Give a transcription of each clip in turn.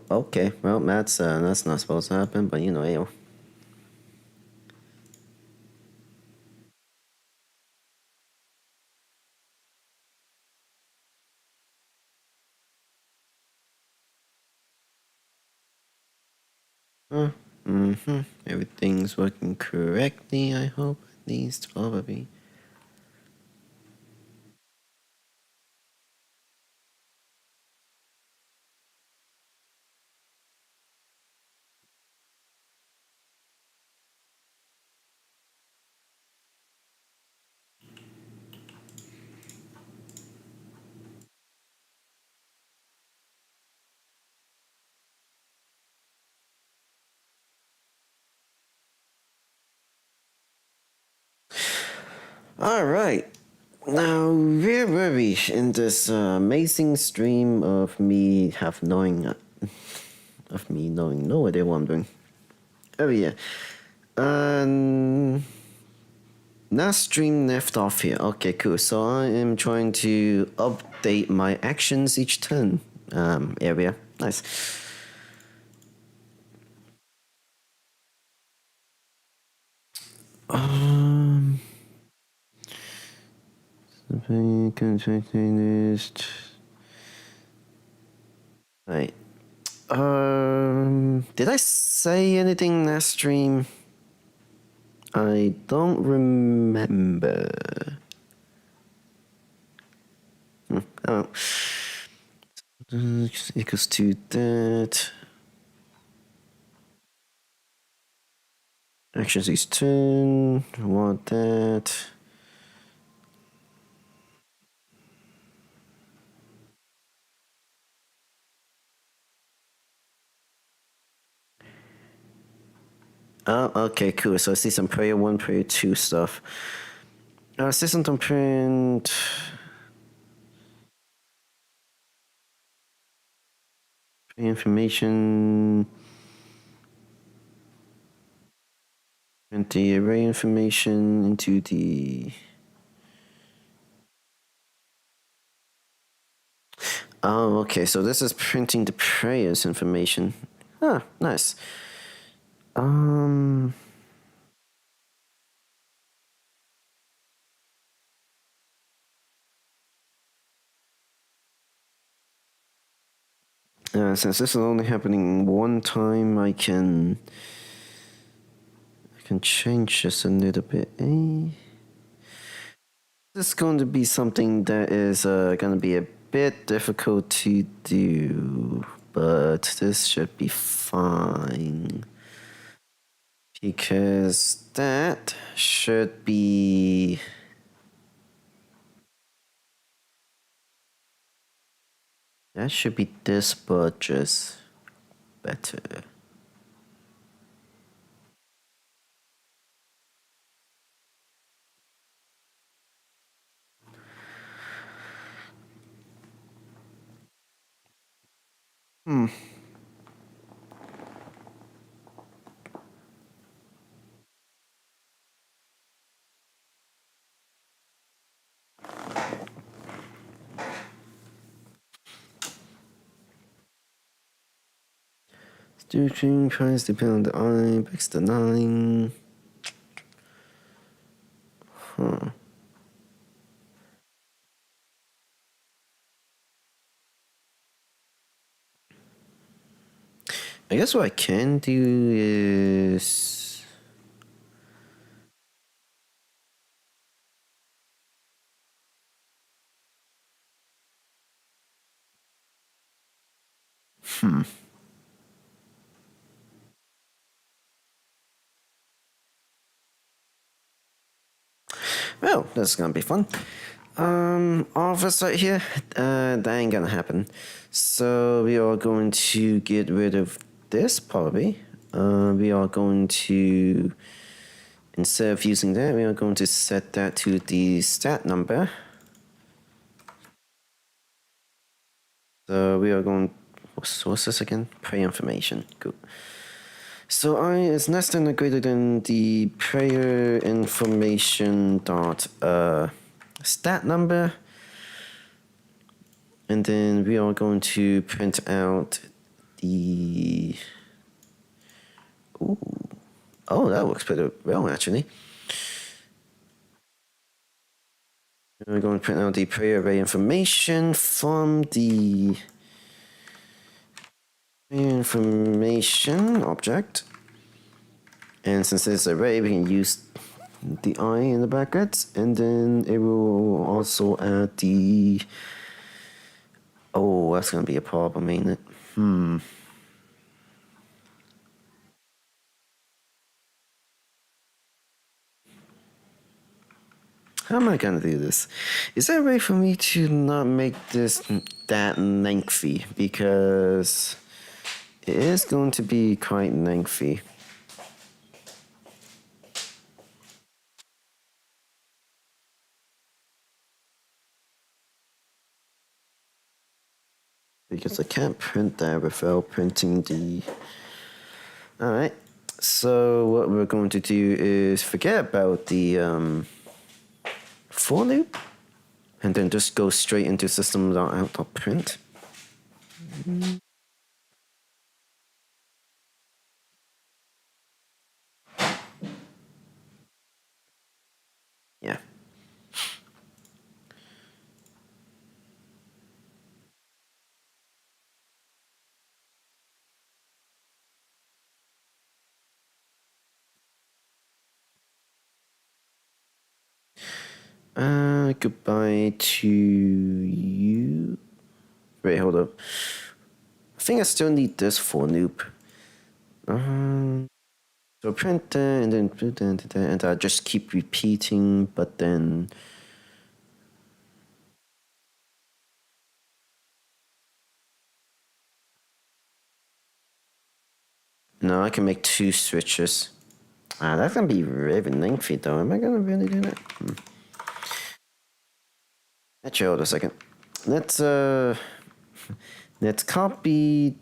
Okay, well, that's not supposed to happen, but you know, yo. Everything's working correctly, I hope, at least, probably. Alright, now where were we in this amazing stream of me knowing no idea what I'm doing. Oh yeah. Um Last stream left off here. Okay, cool. So I am trying to update my actions each turn area. Nice. Contract list. Right. Did I say anything last stream? I don't remember. Oh. Equals to that. Actions each turn. Want that. Oh, okay, cool. So I see some prayer 1, prayer 2 stuff. Assistant on print. Information. Print the array information into the. Oh, okay. So this is printing the prayers information. Ah, nice. Since this is only happening one time, I can change this a little bit. This is going to be something that is going to be a bit difficult to do, but this should be fine. Because that should be. That should be this, but just better. Stretching price depend on the eye, backs the 9. I guess what I can do is. Well, that's gonna be fun. All of us right here, that ain't gonna happen. So we are going to get rid of this probably. We are going to, instead of using that, we are going to set that to the stat number. So we are going, what's this again? Prayer information, cool. So I is less than or greater than the prayer information dot stat number, and then we are going to print out the... Ooh. Oh, that works pretty well, actually. We're going to print out the prayer array information from the information object. And since it's an array, we can use the I in the brackets, and then it will also add the... Oh, that's going to be a problem, ain't it? How am I gonna do this? Is there a way for me to not make this that lengthy? Because it is going to be quite lengthy. Because I can't print that without printing the... Alright, so what we're going to do is forget about the for loop, and then just go straight into system.out.print. Yeah. Goodbye to you. Wait, hold up. I think I still need this for loop. So print that, and then put that, and I just keep repeating, but then... No, I can make 2 switches. That's gonna be very lengthy though. Am I gonna really do that? Actually, hold a second. Let's copy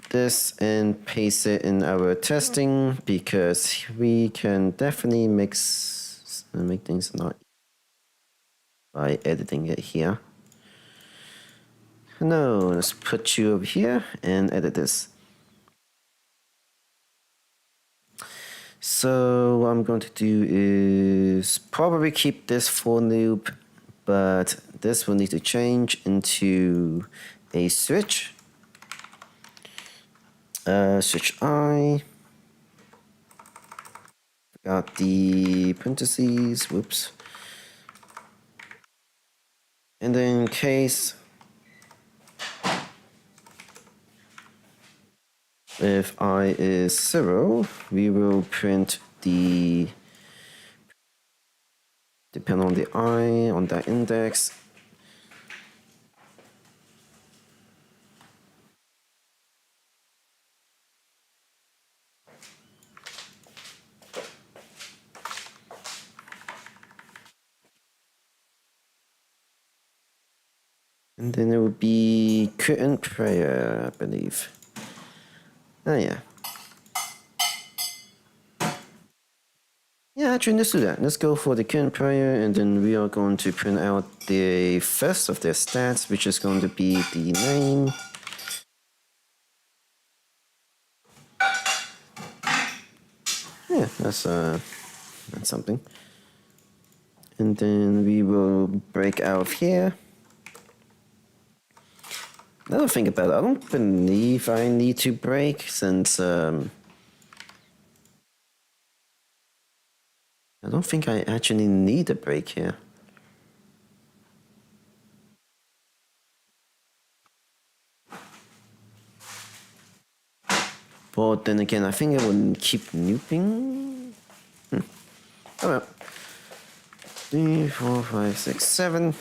this and paste it in our testing, because we can definitely make things not by editing it here. No, let's put you over here and edit this. So what I'm going to do is probably keep this for loop, but this will need to change into a switch. Switch I. Got the parentheses, whoops. And then case, if I is 0, we will print the, depend on the I on that index. And then it would be curtain prayer, I believe. Oh yeah. Yeah, actually, let's do that. Let's go for the current prayer, and then we are going to print out the first of their stats, which is going to be the name. Yeah, that's something. And then we will break out of here. Now that I think about it, I don't believe I need to break, since I don't think I actually need a break here. But then again, I think I will keep looping. Oh well. 3, 4, 5, 6, 7.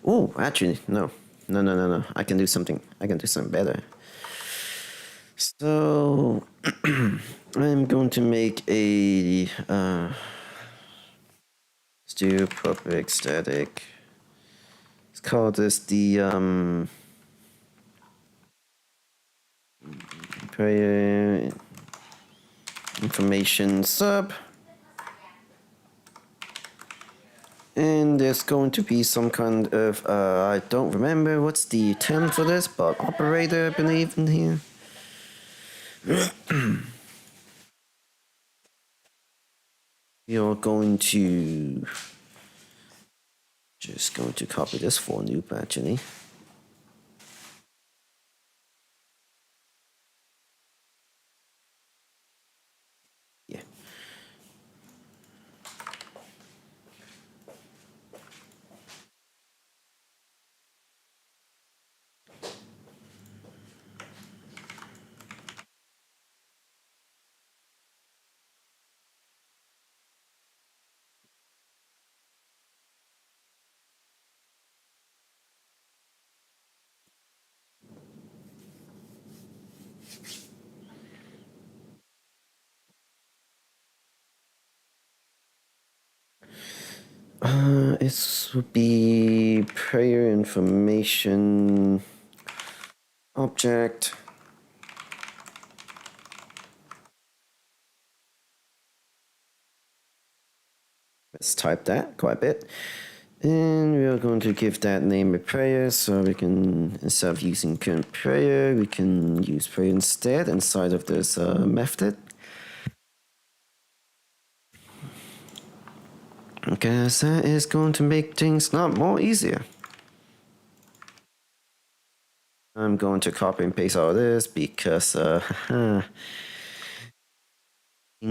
Oh, actually, no. No. I can do something. I can do something better. So, I'm going to make a stereo public static. Let's call this the prayer information sub. And there's going to be some kind of, I don't remember what's the term for this, but operator, I believe, in here. You're going to just going to copy this for loop actually. Yeah. It would be prayer information object. Let's type that quite a bit. And we are going to give that name a prayer, so we can, instead of using current prayer, we can use prayer instead inside of this method. Because that is going to make things a lot more easier. I'm going to copy and paste all this because thing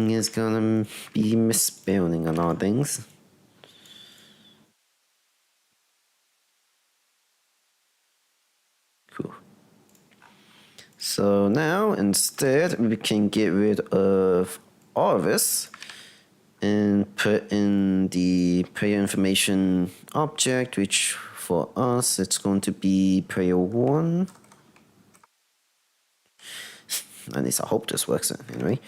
is gonna be misspelling a lot of things. Cool. So now instead we can get rid of all of this and put in the prayer information object, which for us it's going to be prayer 1. At least I hope this works anyway.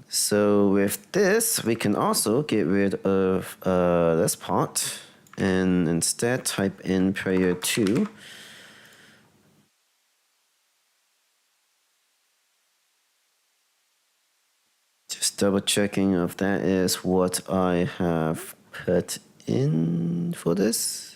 So with this, we can also get rid of this part and instead type in prayer 2. Just double checking if that is what I have put in for this.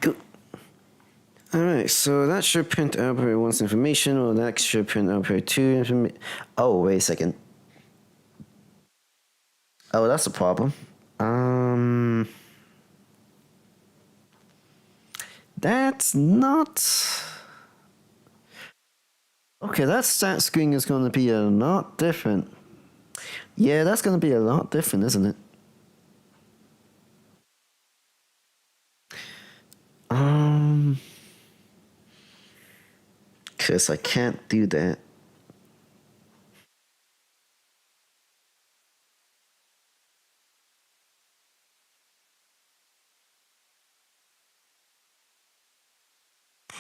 Good. Alright, so that should print out prayer 1's information, or that should print out prayer 2 information. Oh, wait a second. Oh, that's a problem. That's not... Okay, that stat screen is going to be a lot different. Yeah, that's going to be a lot different, isn't it? Because I can't do that.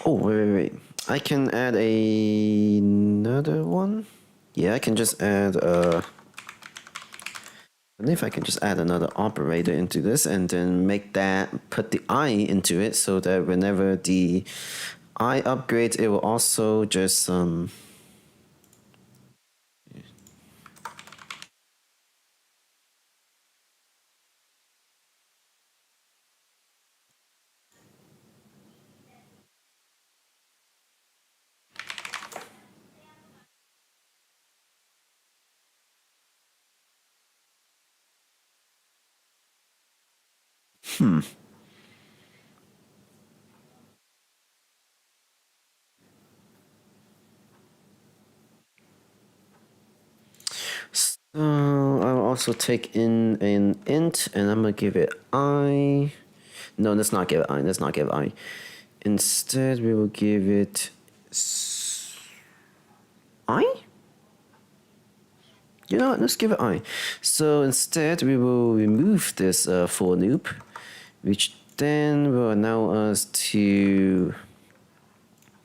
Oh, wait. I can add another one? Yeah, I can just add, I believe I can just add another operator into this and then make that, put the I into it so that whenever the I upgrades, it will also just, So I'll also take in an int and I'm gonna give it I. No, let's not give it I. Let's not give it I. Instead, we will give it I. You know what? Let's give it I. So instead, we will remove this for loop, which then will allow us to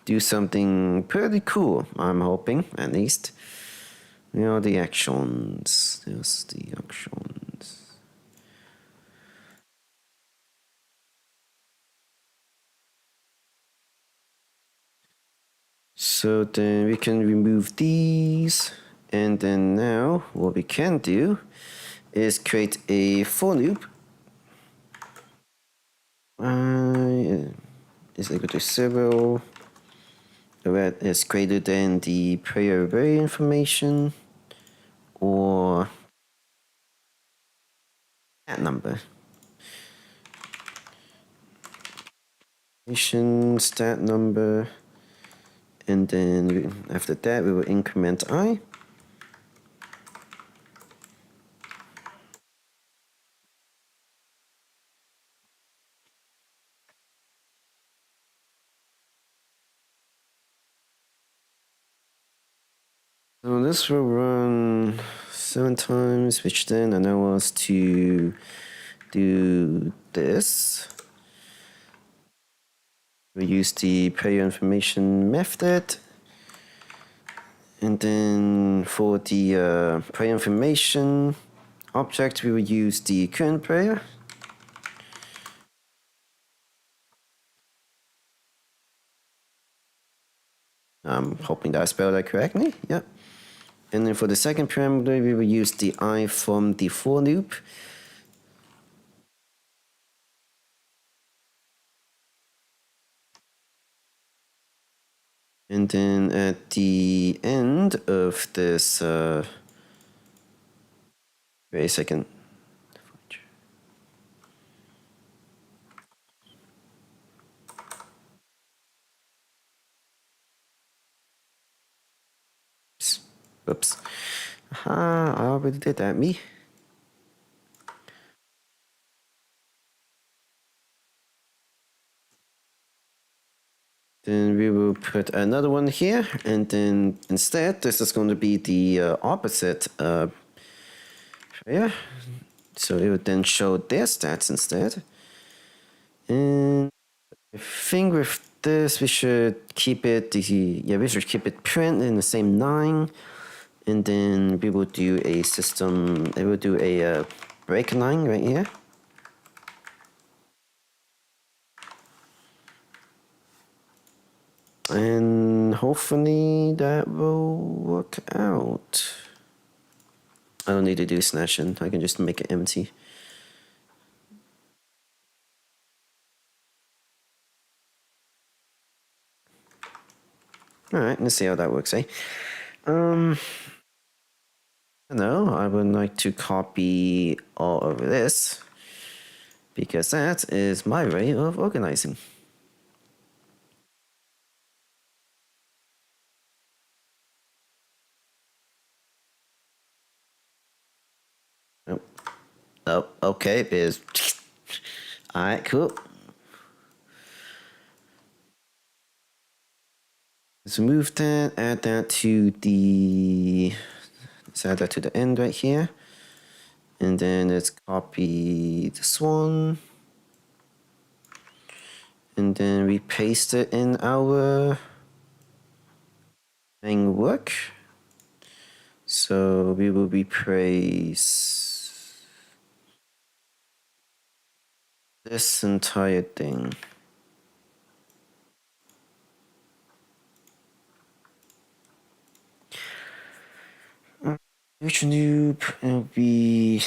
do something pretty cool. I'm hoping, at least. You know, the actions. Yes, the actions. So then we can remove these. And then now what we can do is create a for loop. Is equal to 0. That is greater than the player array information or that number. Stat number, and then after that we will increment I. So this will run 7 times, which then allow us to do this. We use the player information method. And then for the player information object, we will use the current player. I'm hoping that I spelled that correctly. Yep. And then for the second parameter, we will use the I from the for loop. And then at the end of this, wait a second. Oops. Aha, I already did that, me. Then we will put another one here, and then instead, this is going to be the opposite player. So it would then show their stats instead. And I think with this, we should keep it, we should keep it print in the same line. And then we will do a system, we will do a break line right here. And hopefully that will work out. I don't need to do slash in, I can just make it empty. Alright, let's see how that works, eh? No, I would like to copy all of this because that is my way of organizing. Oh, okay, is alright, cool. Let's move that, add that to the, let's add that to the end right here. And then let's copy this one. And then we paste it in our main work. So we will replace this entire thing. Which loop will be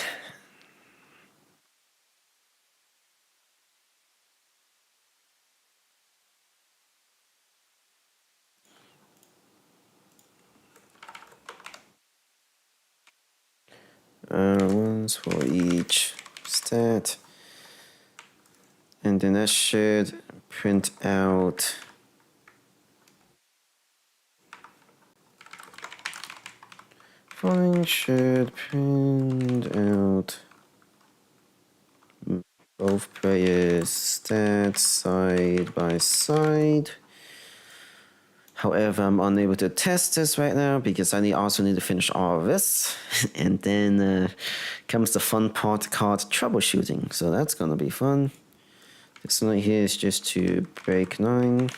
ones for each stat, and then that should print out following should print out Both players stats side by side. However, I'm unable to test this right now because I also need to finish all of this. And then comes the fun part called troubleshooting. So that's gonna be fun. This one right here is just to break 9.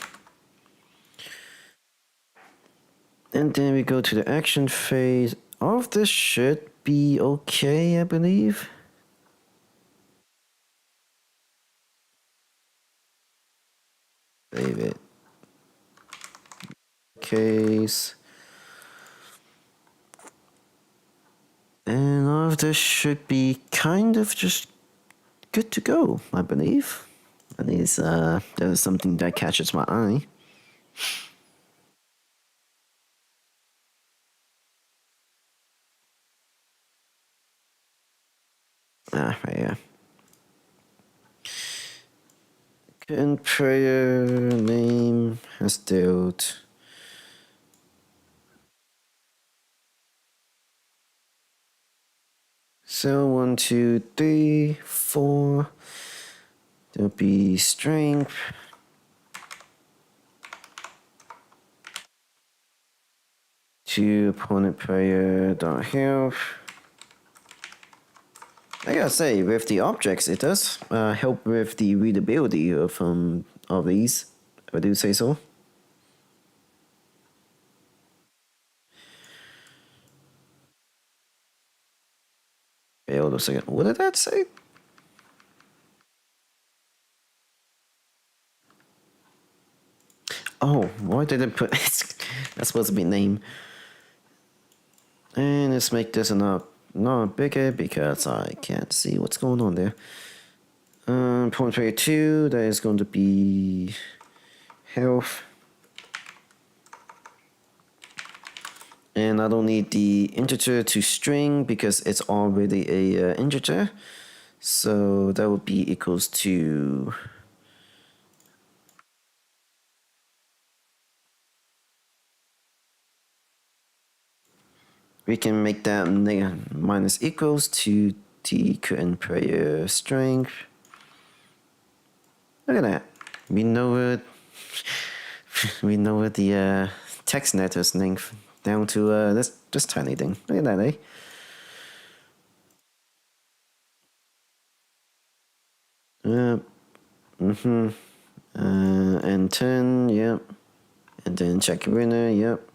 And then we go to the action phase. All of this should be okay, I believe. Save it. Case. And all of this should be kind of just good to go, I believe. At least there's something that catches my eye. Ah, right here. Current prayer name has dealt. So 1, 2, 3, 4. There'll be strength. To opponent player dot health. I gotta say, with the objects, it does help with the readability of these. If I do say so. Okay, hold on a second. What did that say? Oh, why did it put? That's supposed to be name. And let's make this not bigger because I can't see what's going on there. Point 32, that is going to be health. And I don't need the integer to string because it's already a integer. So that would be equals to we can make that minus equals to the current player strength. Look at that. We know it. We know it. The text net is length down to this tiny thing. Look at that, eh? Mm-hmm. And 10, yep. And then check winner, yep.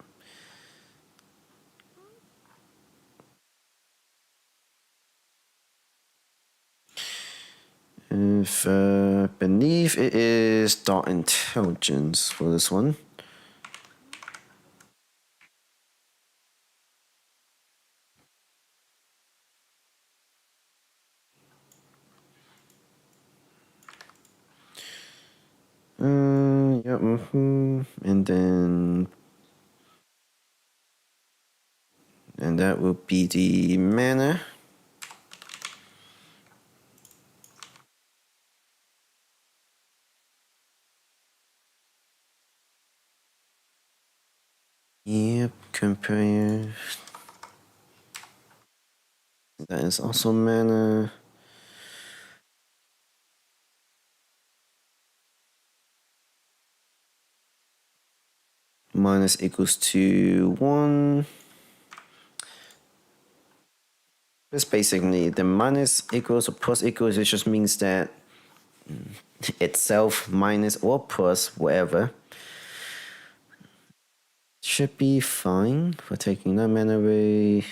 If beneath it is dot intelligence for this one. Yep, and that will be the mana. Yep, compare. That is also mana. Minus equals to 1. It's basically the minus equals or plus equals, it just means that itself minus or plus whatever should be fine for taking that mana away.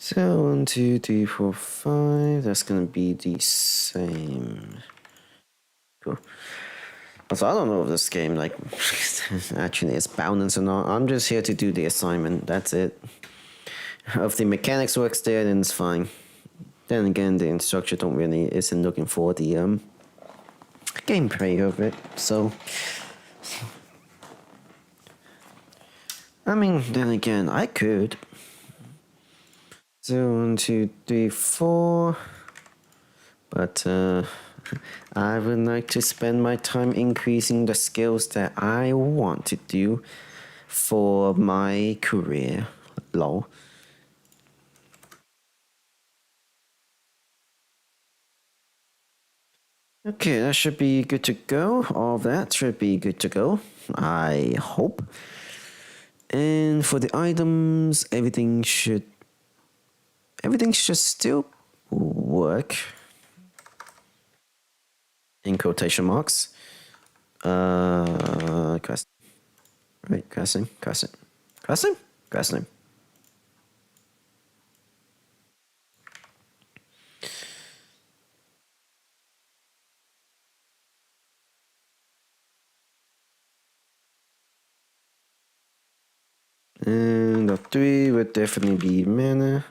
So 1, 2, 3, 4, 5. That's gonna be the same. Cool. Also, I don't know if this game like actually is balanced or not. I'm just here to do the assignment. That's it. If the mechanics works there, then it's fine. Then again, the instructor don't really isn't looking for the gameplay of it. So, I mean, then again, I could. So 1, 2, 3, 4. But I would like to spend my time increasing the skills that I want to do for my career. Lol. Okay, that should be good to go. All that should be good to go. I hope. And for the items, everything should still work. In quotation marks. Crest. Right, cresting. And the 3 would definitely be mana.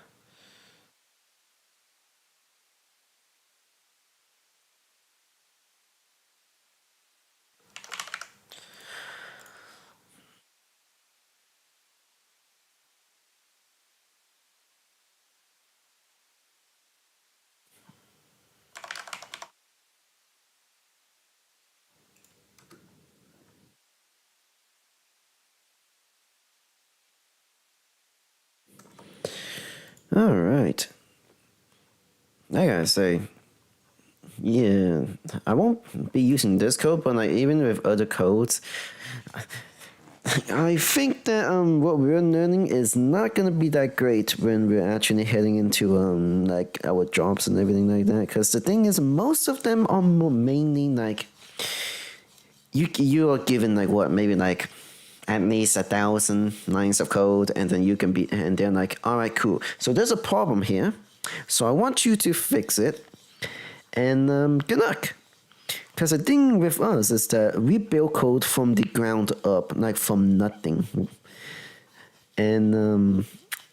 Alright. I gotta say, yeah, I won't be using this code, but like even with other codes, I think that what we're learning is not gonna be that great when we're actually heading into like our jobs and everything like that. Because the thing is, most of them are mainly like you are given like what maybe like at least 1,000 lines of code, and then you can be and they're like, all right, cool. So there's a problem here, so I want you to fix it, and good luck. Because the thing with us is that we build code from the ground up, like from nothing. And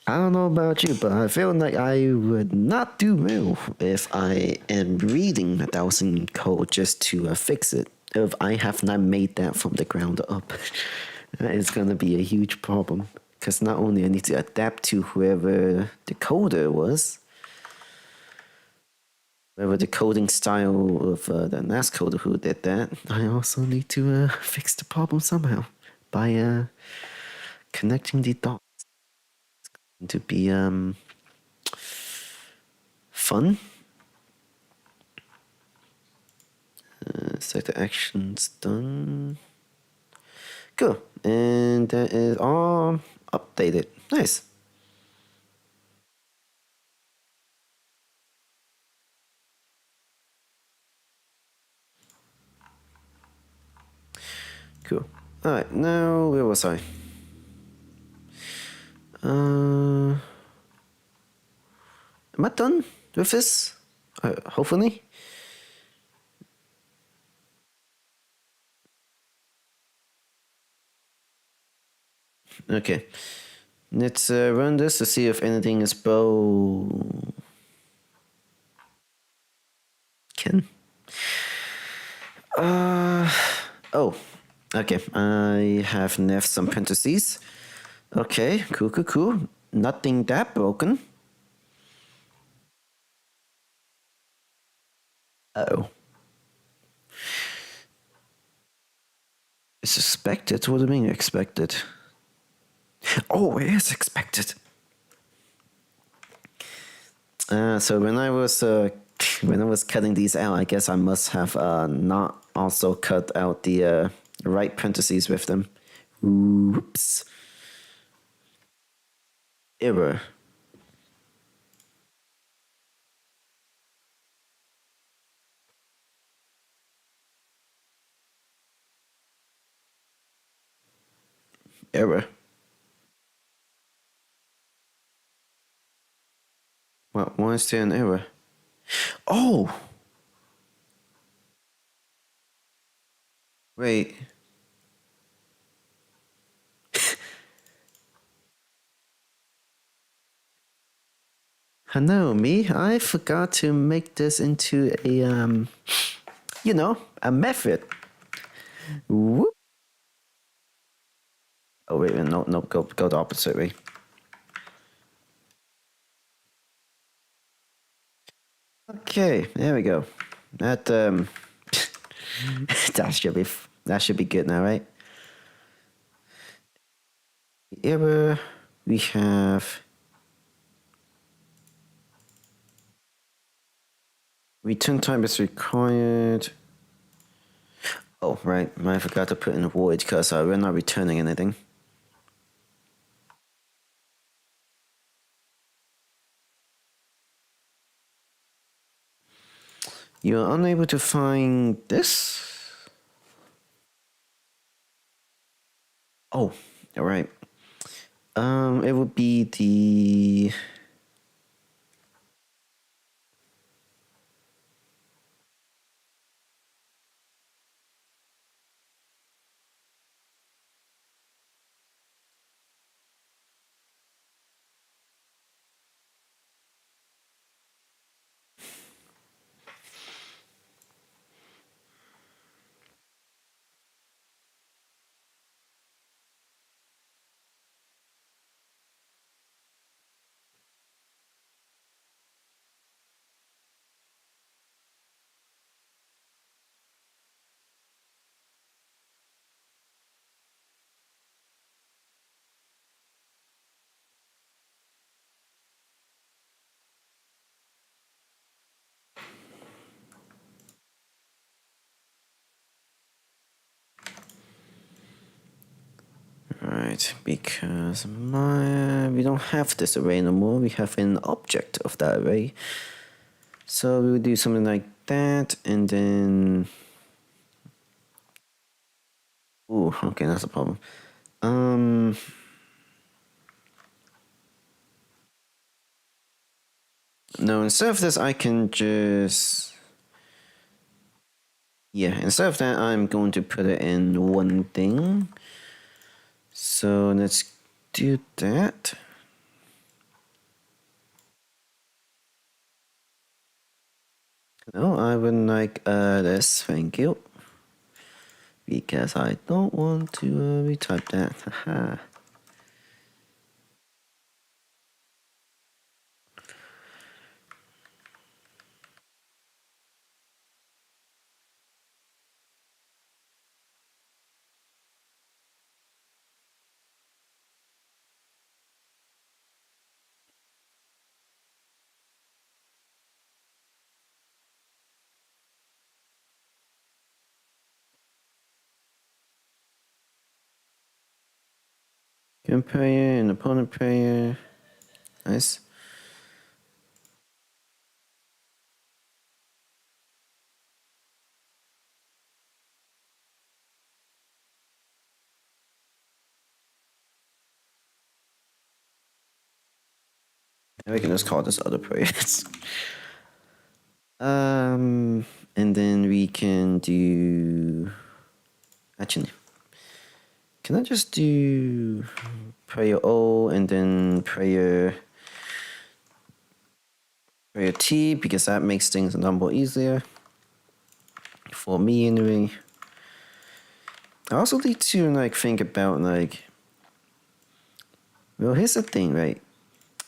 I don't know about you, but I feel like I would not do well if I am reading 1,000 code just to fix it. If I have not made that from the ground up, it's gonna be a huge problem. Because not only I need to adapt to whoever the coder was, whatever the coding style of the last coder who did that, I also need to fix the problem somehow by connecting the dots. To be fun. Set the actions done. Cool. And that is all updated. Nice. Cool. Alright, now where was I? Am I done with this? Hopefully. Okay. Let's run this to see if anything is broken. Oh. Okay. I have left some parentheses. Okay. Cool. Nothing that broken. Oh. It's expected? What do you mean expected? Oh, it is expected. So when I was cutting these out, I guess I must have not also cut out the right parentheses with them. Oops. Error. Error. What? Why is there an error? Oh! Wait. No, me. I forgot to make this into a method. Whoop. Oh wait, no, no, go the opposite way. Okay, there we go. That that should be good now, right? Error. We have return type is required. Oh right, I forgot to put in a void because we're not returning anything. You're unable to find this. Oh, all right. It would be the. Right, because we don't have this array no more. We have an object of that array. So we would do something like that, and then. Ooh, okay, that's a problem. No, instead of this, I can just. Yeah, instead of that, I'm going to put it in one thing. So let's do that. No, I would like this, thank you. Because I don't want to retype that. Haha. Game player and opponent player. Nice. And we can just call this other players. And then we can do. Actually, can I just do prayer O and then prayer T because that makes things a lot more easier for me anyway. I also need to think about well, here's the thing, right?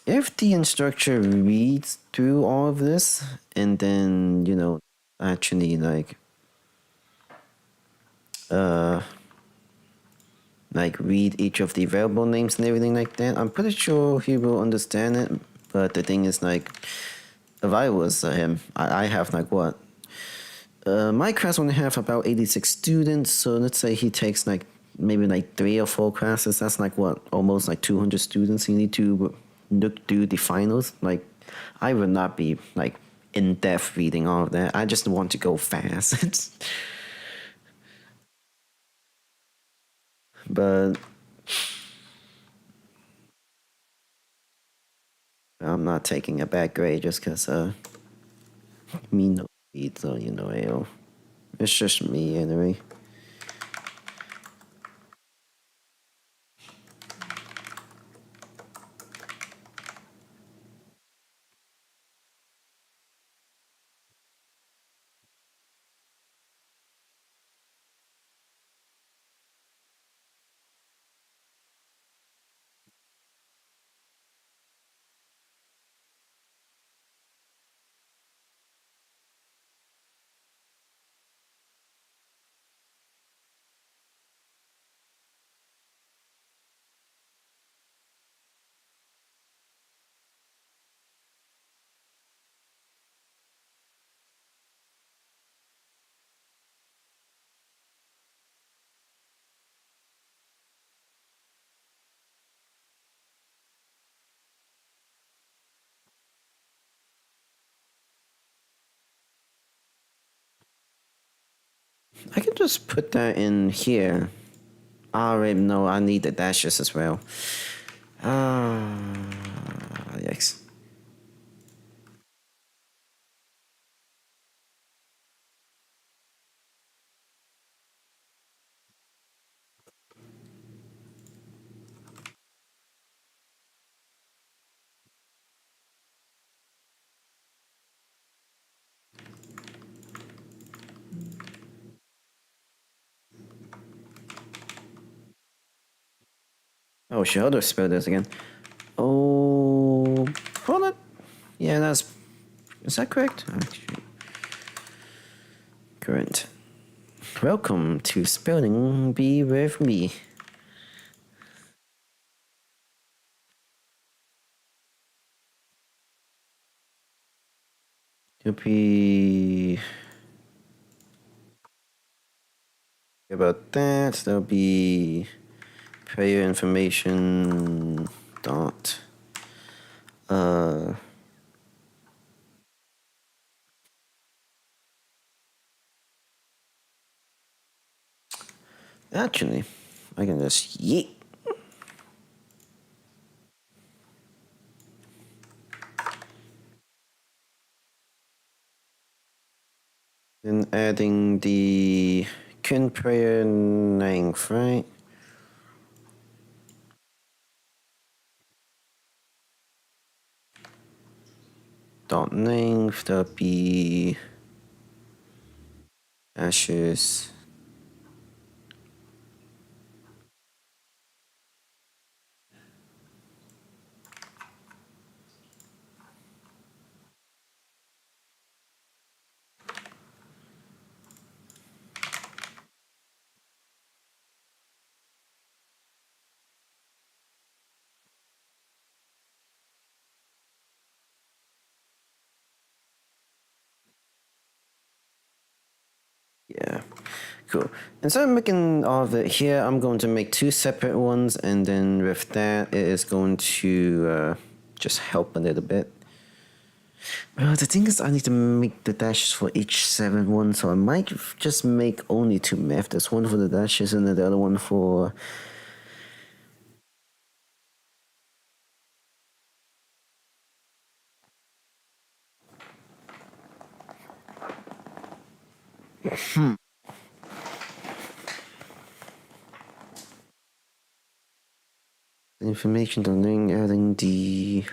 If the instructor reads through all of this and then actually uh read each of the variable names and everything like that, I'm pretty sure he will understand it. But the thing is, if I was him, I have what? My class only have about 86 students, so let's say he takes maybe 3 or 4 classes. That's what, almost 200 students. You need to look through the finals. I would not be in depth reading all of that. I just want to go fast. But I'm not taking a bad grade just because me no eat, so it's just me anyway. I can just put that in here. I already know I need the dashes as well. Yikes. Oh shit, I'll just spell this again. Oh, hold on. Yeah, is that correct? Actually, correct. Welcome to Spelling Bee with me. You'll be about that. There'll be prayer information dot uh actually I can just yeet. Then adding the Kin prayer length, right? Dot length, that'll be ashes. Yeah, cool. Instead of making all of it here, I'm going to make two separate ones, and then with that, it is going to just help a little bit. Well, the thing is, I need to make the dashes for each 7 so I might just make only two methods. One for the dashes, and then the other one for. Information domain adding the.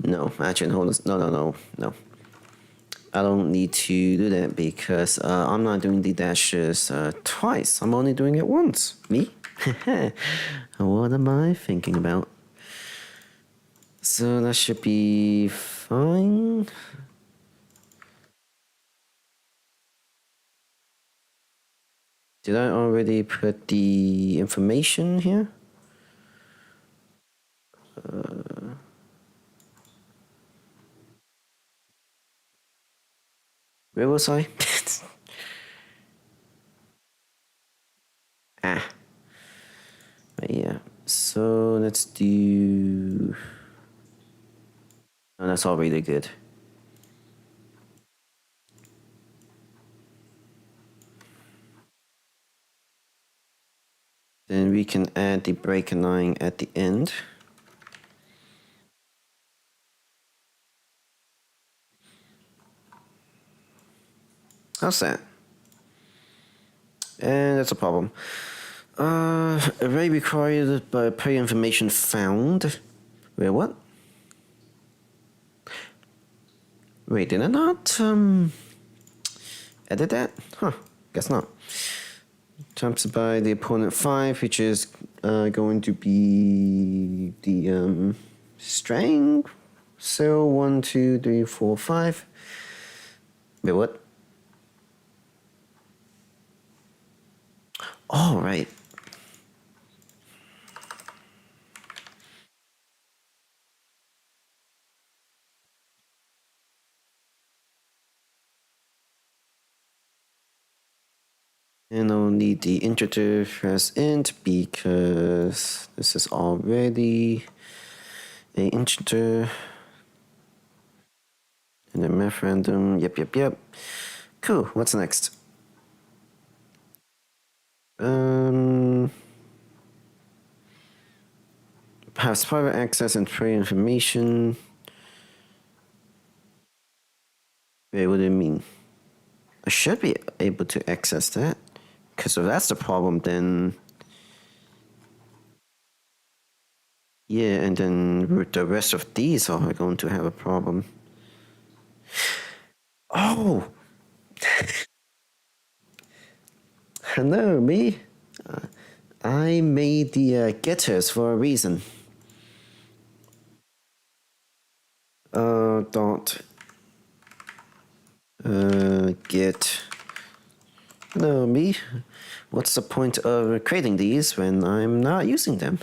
No, actually, hold on. No. I don't need to do that because I'm not doing the dashes twice. I'm only doing it once. Me? What am I thinking about? So that should be fine. Did I already put the information here? Where was I? ah. But yeah. So let's do. Oh, that's all really good. Then we can add the break line at the end. How's that? And that's a problem. Array required by player information found. Wait, what? Wait, did I not, edit that? Huh, guess not. Times by the opponent 5, which is, going to be the, string. So 1, 2, 3, 4, 5. Wait, what? All right. And I'll need the integer as int because this is already a integer. And then math random. Yep. Cool. What's next? Has private access and free information. Wait, what do you mean? I should be able to access that. Because if that's the problem, then... Yeah, and then with the rest of these are going to have a problem. Oh! Hello, me. I made the getters for a reason. Dot get. No, me. What's the point of creating these when I'm not using them?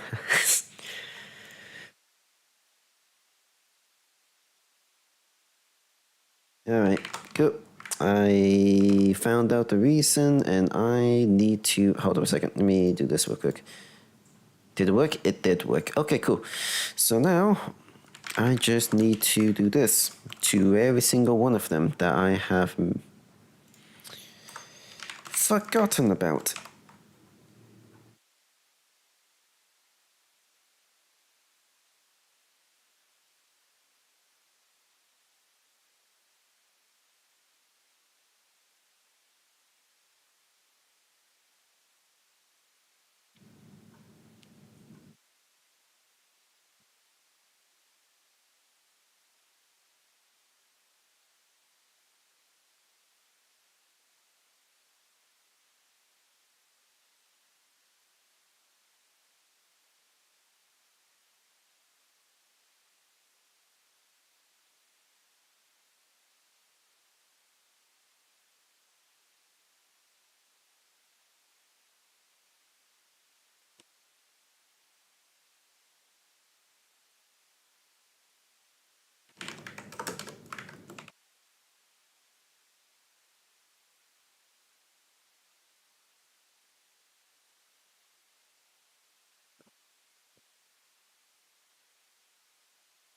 Alright, good. I found out the reason and I need to... Hold on a second. Let me do this real quick. Did it work? It did work. Okay, cool. So now I just need to do this to every single one of them that I have forgotten about.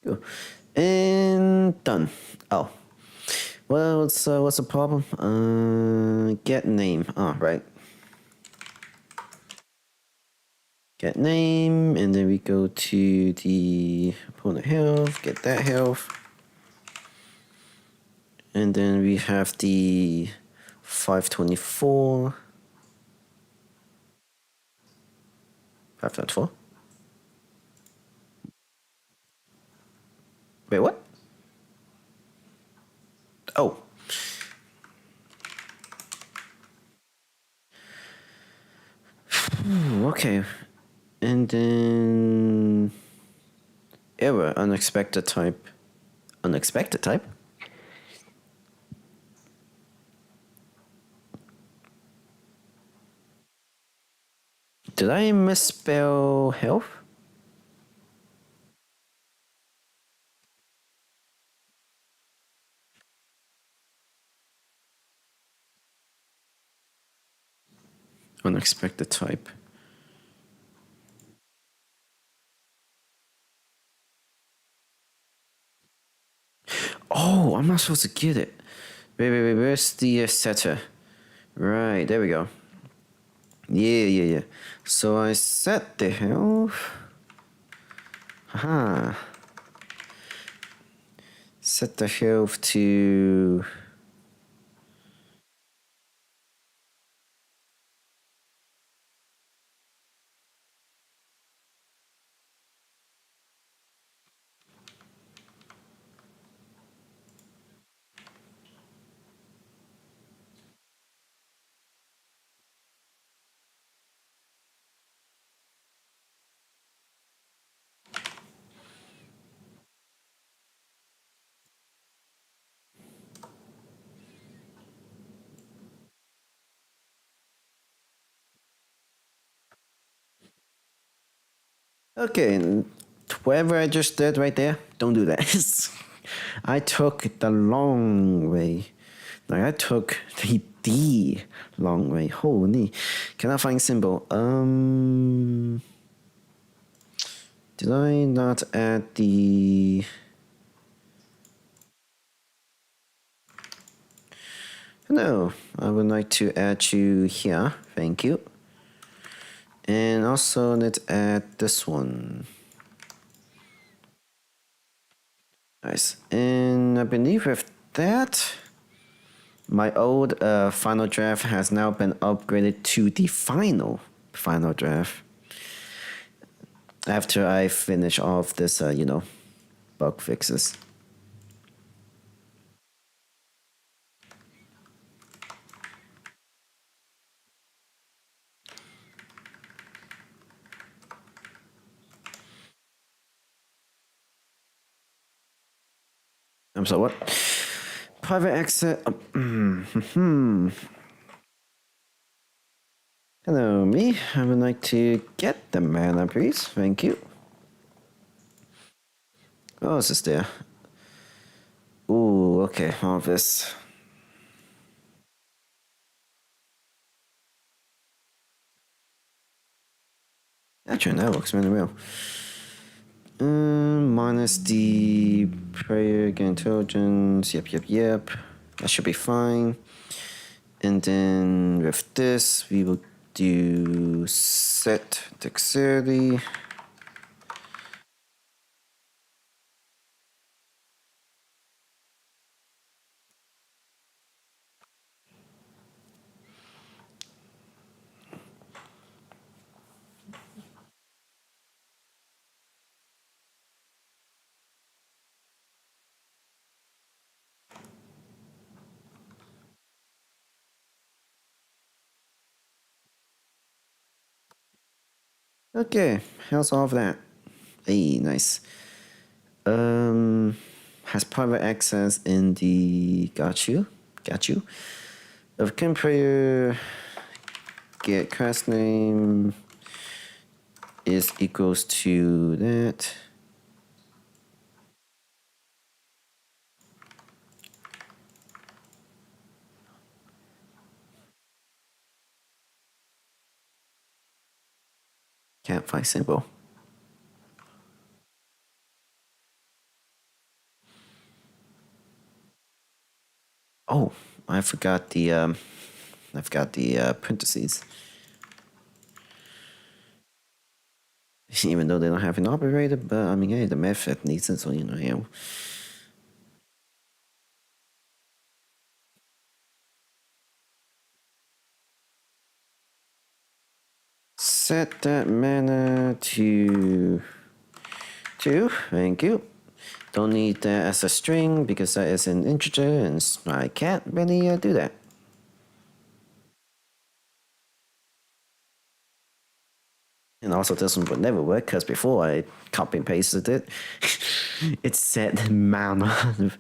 Cool. And done. Oh. Well, what's the problem? Get name. Oh, right. Get name, and then we go to the opponent health, get that health. And then we have the 524. 524? Wait, what? Oh. Okay. And then... Error, unexpected type. Unexpected type? Did I misspell health? Unexpected type. Oh, I'm not supposed to get it. Wait, where's the setter? Right, there we go. Yeah. So I set the health. Haha. Set the health to Okay, whatever I just did right there, don't do that. I took the long way. Like I took the long way. Holy, can I find symbol? Did I not add the? No, I would like to add you here. Thank you. And also let's add this one. Nice. And I believe with that, my old final draft has now been upgraded to the final draft. After I finish off this, bug fixes. I'm sorry, what? Private exit. Hello, me. I would like to get the mana, please. Thank you. Oh, is this there? Ooh, okay, all this. Actually, that looks really real. Minus the prayer, get intelligence. Yep. That should be fine. And then with this, we will do set dexterity. Okay, how's all of that? Hey, nice. Has private access in the got you. If can player get class name is equals to that. Can't find symbol. Oh, I forgot the parentheses. Even though they don't have an operator, but I mean, hey, the method needs it, so Set that mana to 2. Thank you. Don't need that as a string because that is an integer and I can't really do that. And also this one would never work because before I copy and pasted it, it said mana.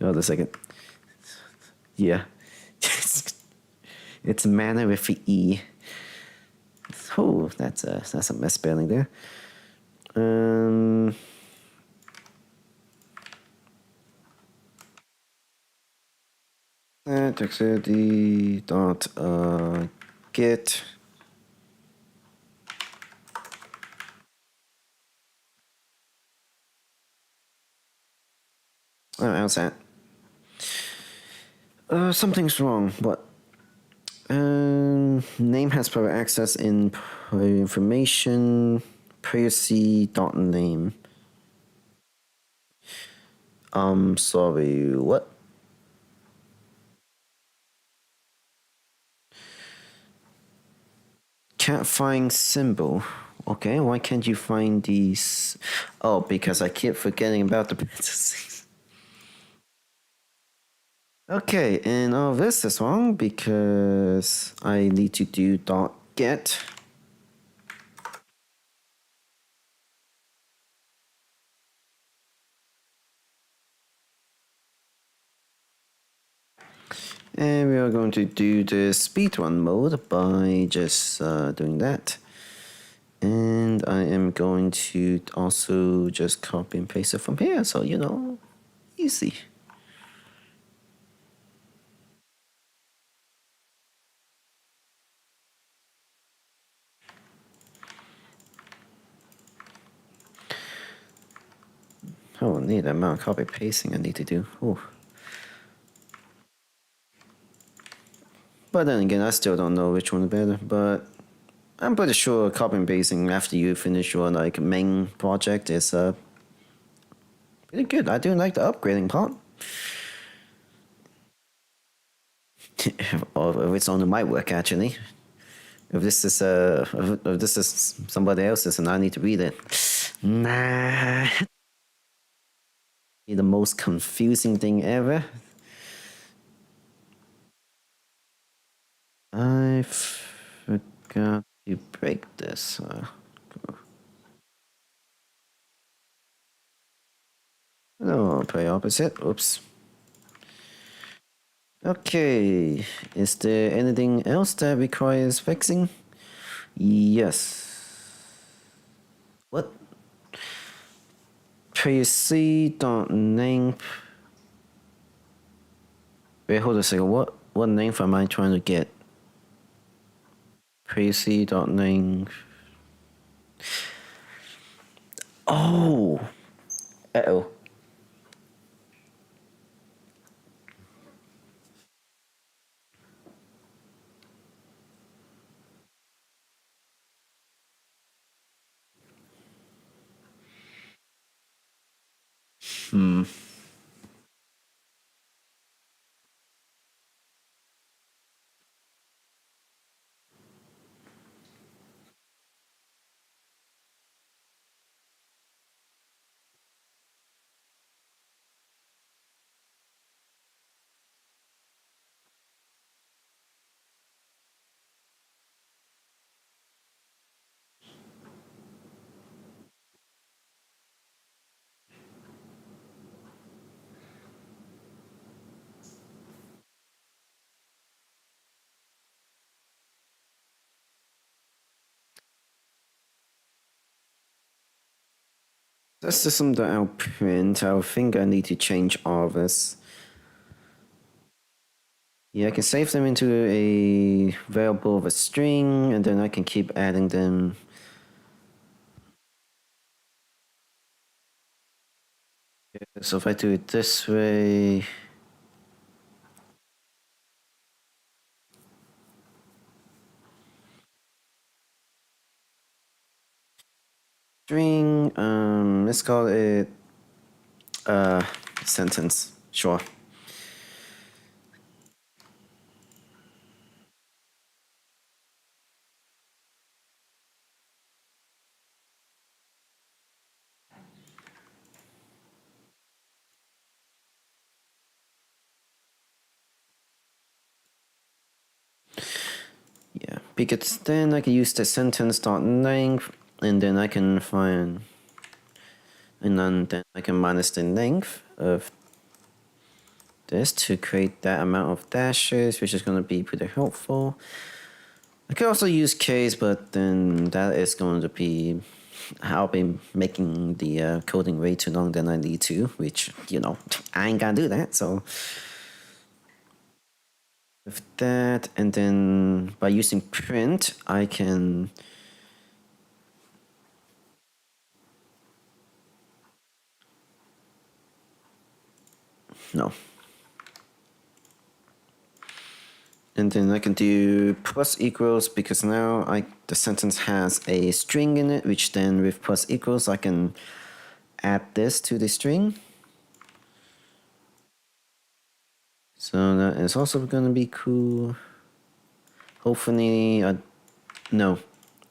Hold a second. Yeah. It's mana with the E. Oh, that's a misspelling there. Dexterity dot get. Oh, how's that? Something's wrong. What? Name has private access in information. Privacy dot name. Sorry, what? Can't find symbol. Okay, why can't you find these? Oh, because I keep forgetting about the parentheses. Okay, and all this is wrong because I need to do dot get. And we are going to do the speedrun mode by just doing that. And I am going to also just copy and paste it from here, so you know, easy. Oh, neat amount of copy pasting I need to do. Ooh. But then again, I still don't know which one is better. But I'm pretty sure copy and pasting after you finish your like main project is pretty good. I do like the upgrading part. Or if it's only my work actually. If this is if this is somebody else's and I need to read it, nah. The most confusing thing ever. I forgot to break this. No, play opposite. Oops. Okay. Is there anything else that requires fixing? Yes. What? PC.name. Wait, hold a second. What name am I trying to get? PC.name. Oh. Uh-oh. Hmm. That's the system that I'll print. I think I need to change all of this. Yeah, I can save them into a variable of a string, and then I can keep adding them. So if I do it this way, string, let's call it uh sentence. Sure. Yeah, because then I can use the sentence.length, and then I can find, and then I can minus the length of this to create that amount of dashes, which is going to be pretty helpful. I could also use case, but then that is going to be, I'll be making the coding way too long than I need to, which, you know, I ain't gonna do that, so. With that, and then by using print, I can. No. And then I can do plus equals because now the sentence has a string in it, which then with plus equals I can add this to the string. So that is also gonna be cool. Hopefully, no.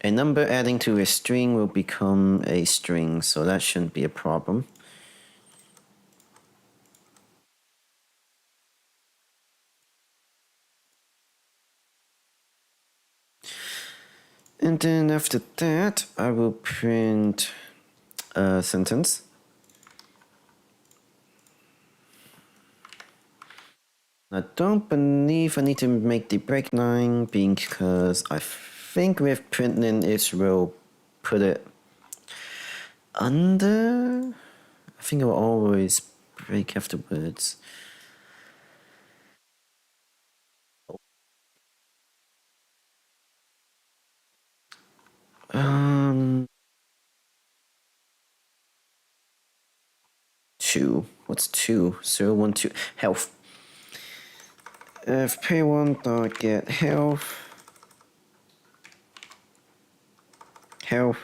A number adding to a string will become a string, so that shouldn't be a problem. And then after that, I will print a sentence. I don't believe I need to make the break line because I think with printing it will put it under. I think it will always break afterwards. Um, 2. What's 2? 0, 1, 2. Health. If P1 dot get health. Health.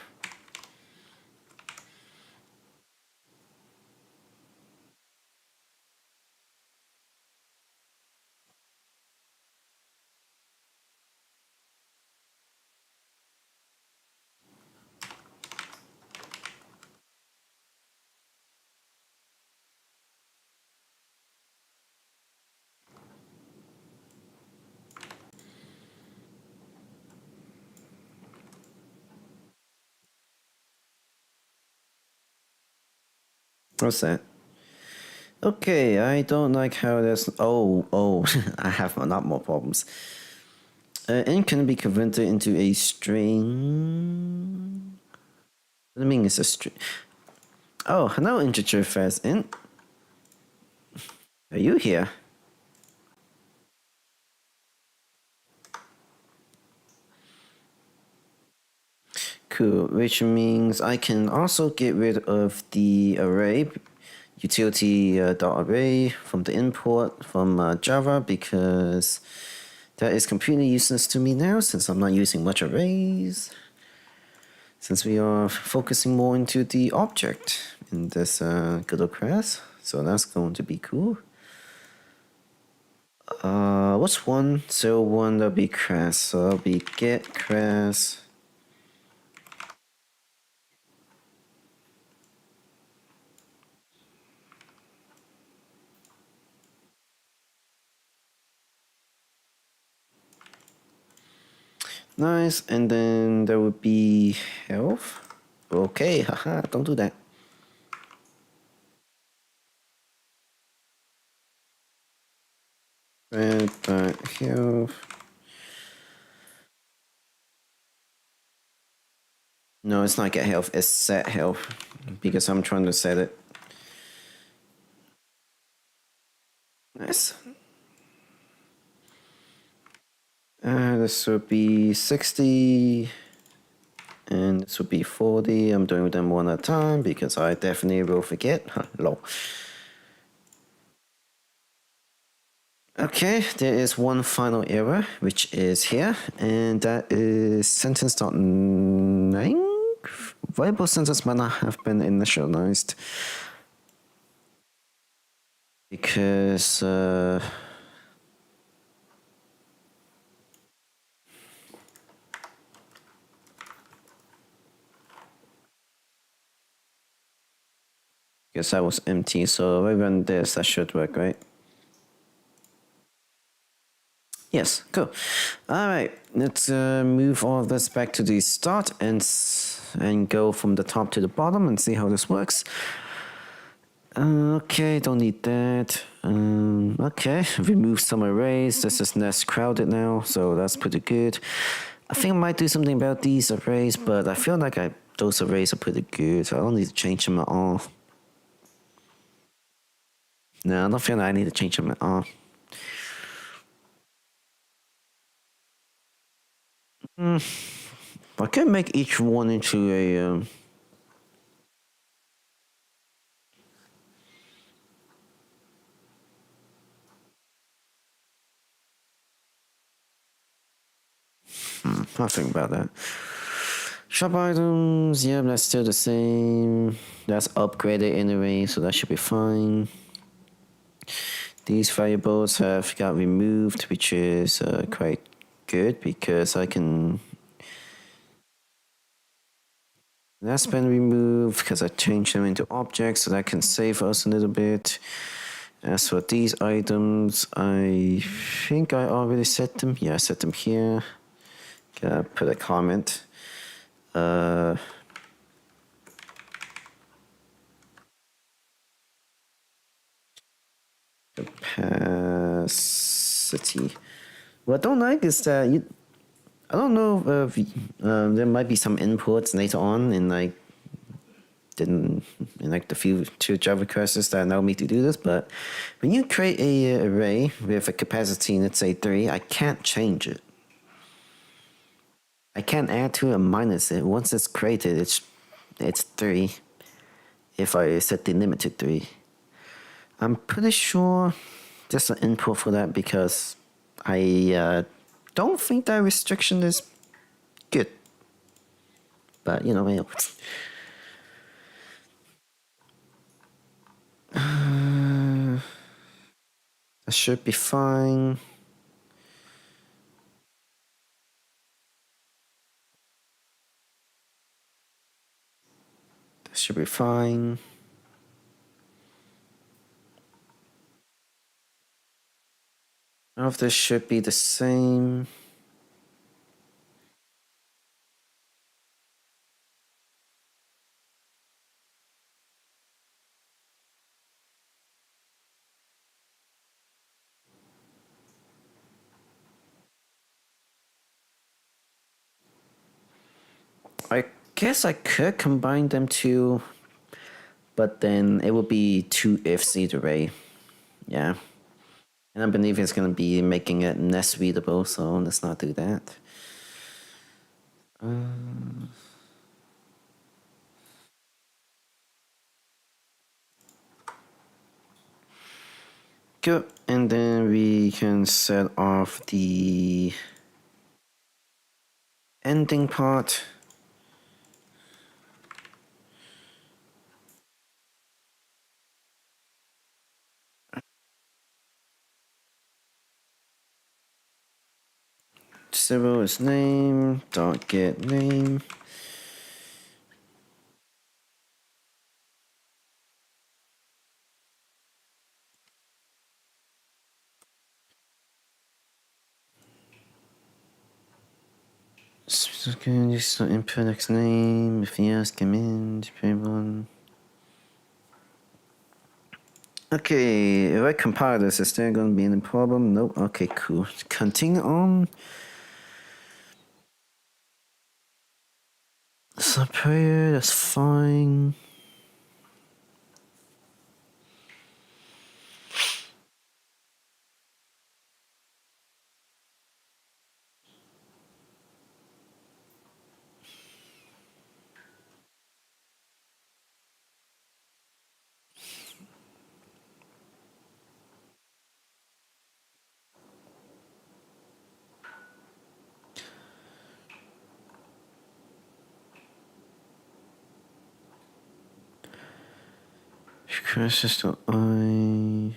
What's that? Okay, I don't like how this. Oh, I have a lot more problems. Int can be converted into a string. What do you mean it's a string? Oh, hello, integer fast int. Are you here? Cool, which means I can also get rid of the array utility dot array from the import from Java because that is completely useless to me now since I'm not using much arrays. Since we are focusing more into the object in this good old class, so that's going to be cool. What's 1? So 1 that'll be class, so that'll be get class. Nice, and then there would be health. Okay, haha, don't do that. Red dot health. No, it's not get health, it's set health. Because I'm trying to set it. Nice. This would be 60. And this would be 40. I'm doing them one at a time because I definitely will forget. Lol. Okay, there is one final error, which is here, and that is sentence.name. Variable sentence might not have been initialized because because that was empty. So if I run this, that should work, right? Yes, cool. All right, let's move all of this back to the start and go from the top to the bottom and see how this works. Okay, don't need that. Okay, remove some arrays. This is less crowded now, so that's pretty good. I think I might do something about these arrays, but I feel like those arrays are pretty good, so I don't need to change them at all. No, I don't feel like I need to change them at all. I can make each one into a I'll think about that. Shop items, yeah, that's still the same. That's upgraded anyway, so that should be fine. These variables have got removed, which is quite good because I can. That's been removed because I changed them into objects, so that can save us a little bit. As for these items, I think I already set them. Yeah, I set them here. Gotta put a comment. Capacity. What I don't like is that I don't know if there might be some inputs later on in like didn't in like the few two Java courses that allow me to do this, but when you create a array with a capacity, let's say 3, I can't change it. I can't add to or minus it. Once it's created, it's 3. If I set the limit to 3, I'm pretty sure there's an input for that because I don't think that restriction is good. But you know, that should be fine. That should be fine. All of this should be the same. I guess I could combine them two, but then it would be 2 ifs either way. Yeah. And I believe it's going to be making it less readable, so let's not do that. Good. And then we can set off the ending part. Zero is name, dot get name. So can you just input X name, if yes, command, one. Okay, if I compile this, is there gonna be any problem? Nope. Okay, cool. Continue on. Superior, that's fine. System I.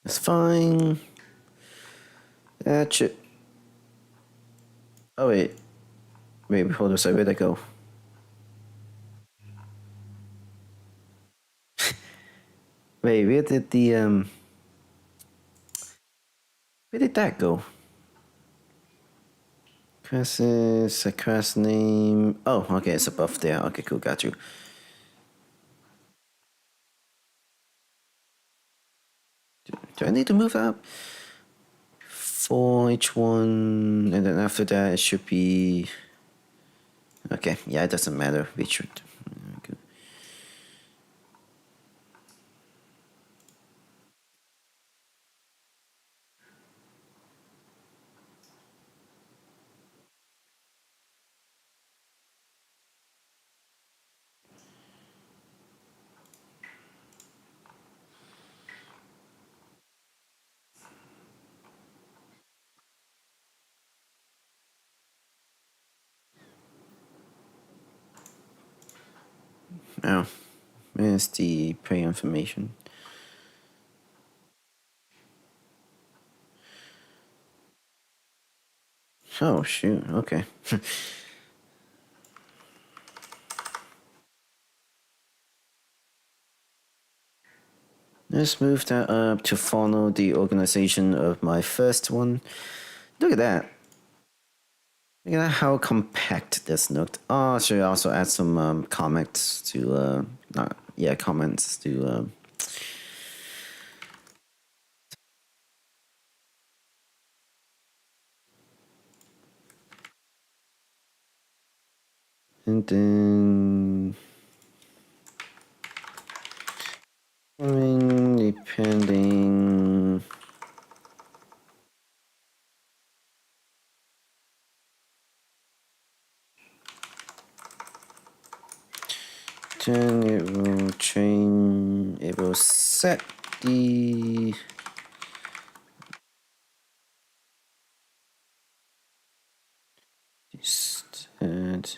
That's fine. That's it. Oh wait. Wait, hold on a second, where'd I go? Wait, where did that go? Class is a class name. Oh, okay, it's above there. Okay, cool, got you. Do I need to move up? For each one, and then after that it should be. Okay, yeah, it doesn't matter. We should. Okay. Oh, where's the prey information? Oh, shoot. Okay. Let's move that up to follow the organization of my first one. Look at that. Look at how compact this looked. Oh, should I also add some comments to, comments to, and then, depending, then it will change, it will set the stat,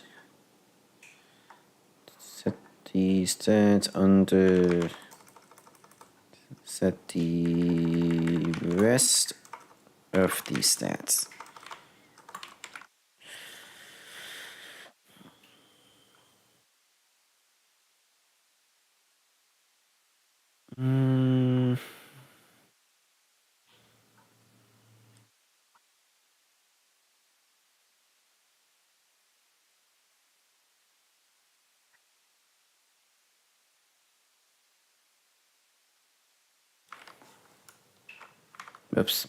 set the stat under, set the rest of the stats. Oops.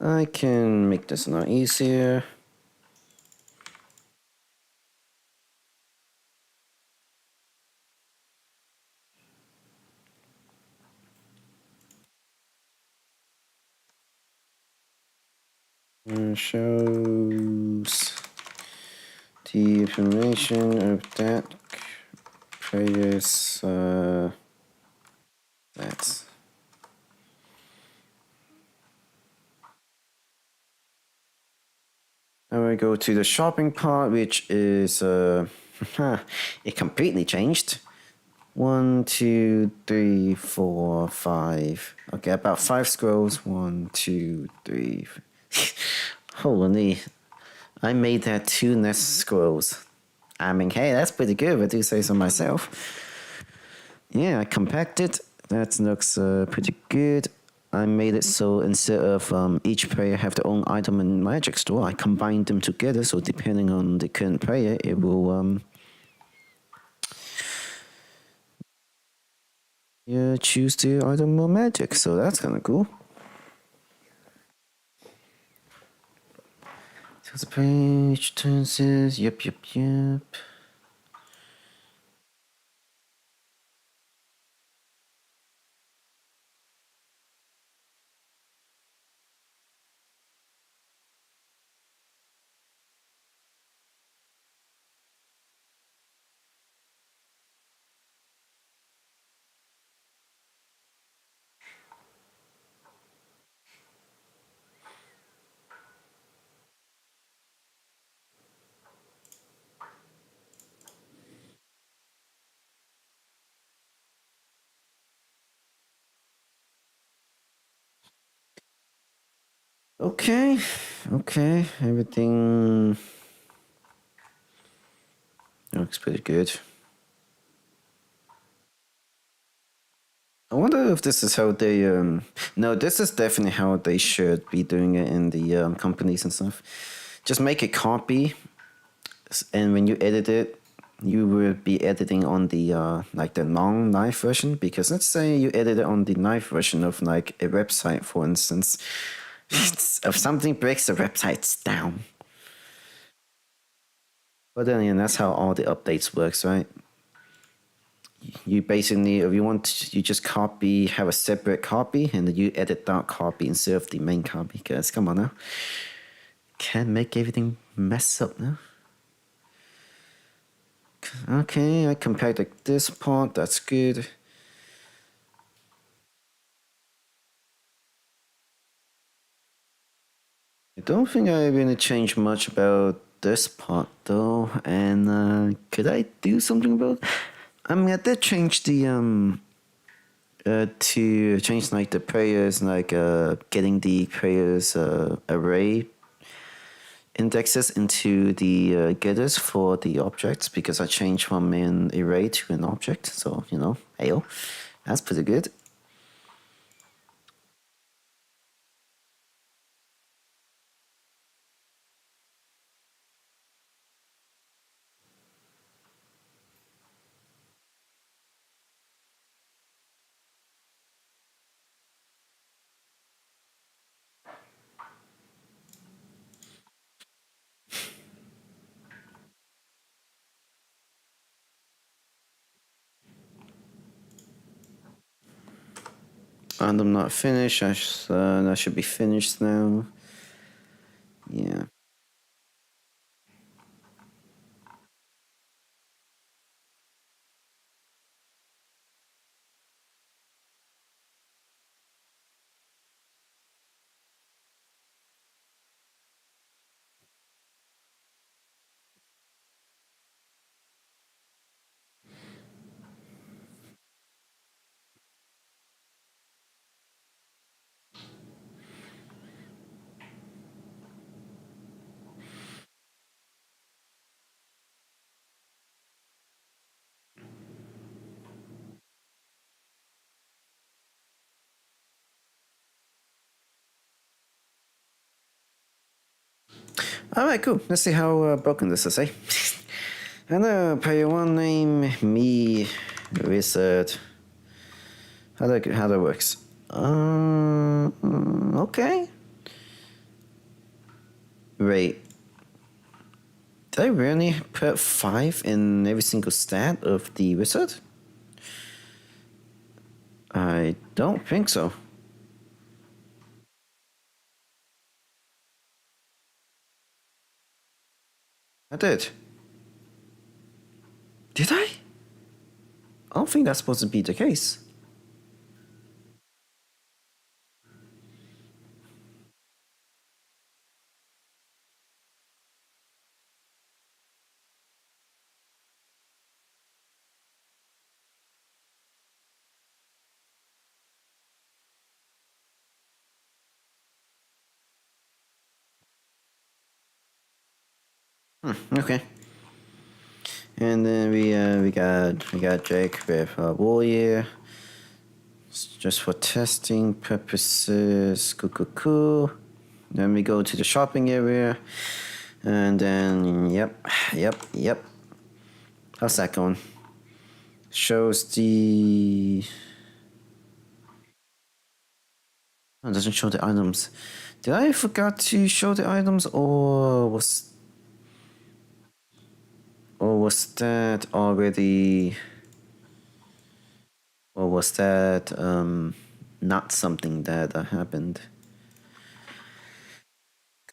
I can make this a lot easier. Shows the information of that player's stats. Now we go to the shopping part, which is it completely changed. 1, 2, 3, 4, 5. Okay, about 5 scrolls. 1, 2, 3. Holy, I made that 2 less scrolls. I mean, hey, that's pretty good, if I do say so myself. Yeah, I compacted. That looks pretty good. I made it so instead of each player have their own item in Magic Store, I combined them together. So depending on the current player, it will choose the item or Magic. So that's kind of cool. So the page turns is yep. Okay, everything looks pretty good. I wonder if this is how they no, this is definitely how they should be doing it in the companies and stuff. Just make a copy, and when you edit it, you will be editing on the like the non-live version, because let's say you edit it on the live version of like a website, for instance. If something breaks, the website's down. But then again, that's how all the updates works, right? You basically, if you want, you just copy, have a separate copy, and then you edit that copy instead of the main copy. Because come on now, can't make everything mess up now. Okay, I compared like this part. That's good. I don't think I really changed much about this part though. And could I do something about? I mean, I did change the to change like the prayers, like getting the prayers array indexes into the getters for the objects, because I changed from an array to an object. So ayo, that's pretty good. And I'm not finished. I should be finished now. Yeah. All right, cool. Let's see how broken this is, eh? Hello, player one name me wizard. How that works? Okay. Wait, did I really put 5 in every single stat of the wizard? I don't think so. I did. Did I? I don't think that's supposed to be the case. Okay. And then we got Jake with Warrior. Just for testing purposes. Cool. Then we go to the shopping area. And then, yep. How's that going? Shows the... Oh, it doesn't show the items. Did I forgot to show the items, or was that already... Or was that not something that happened?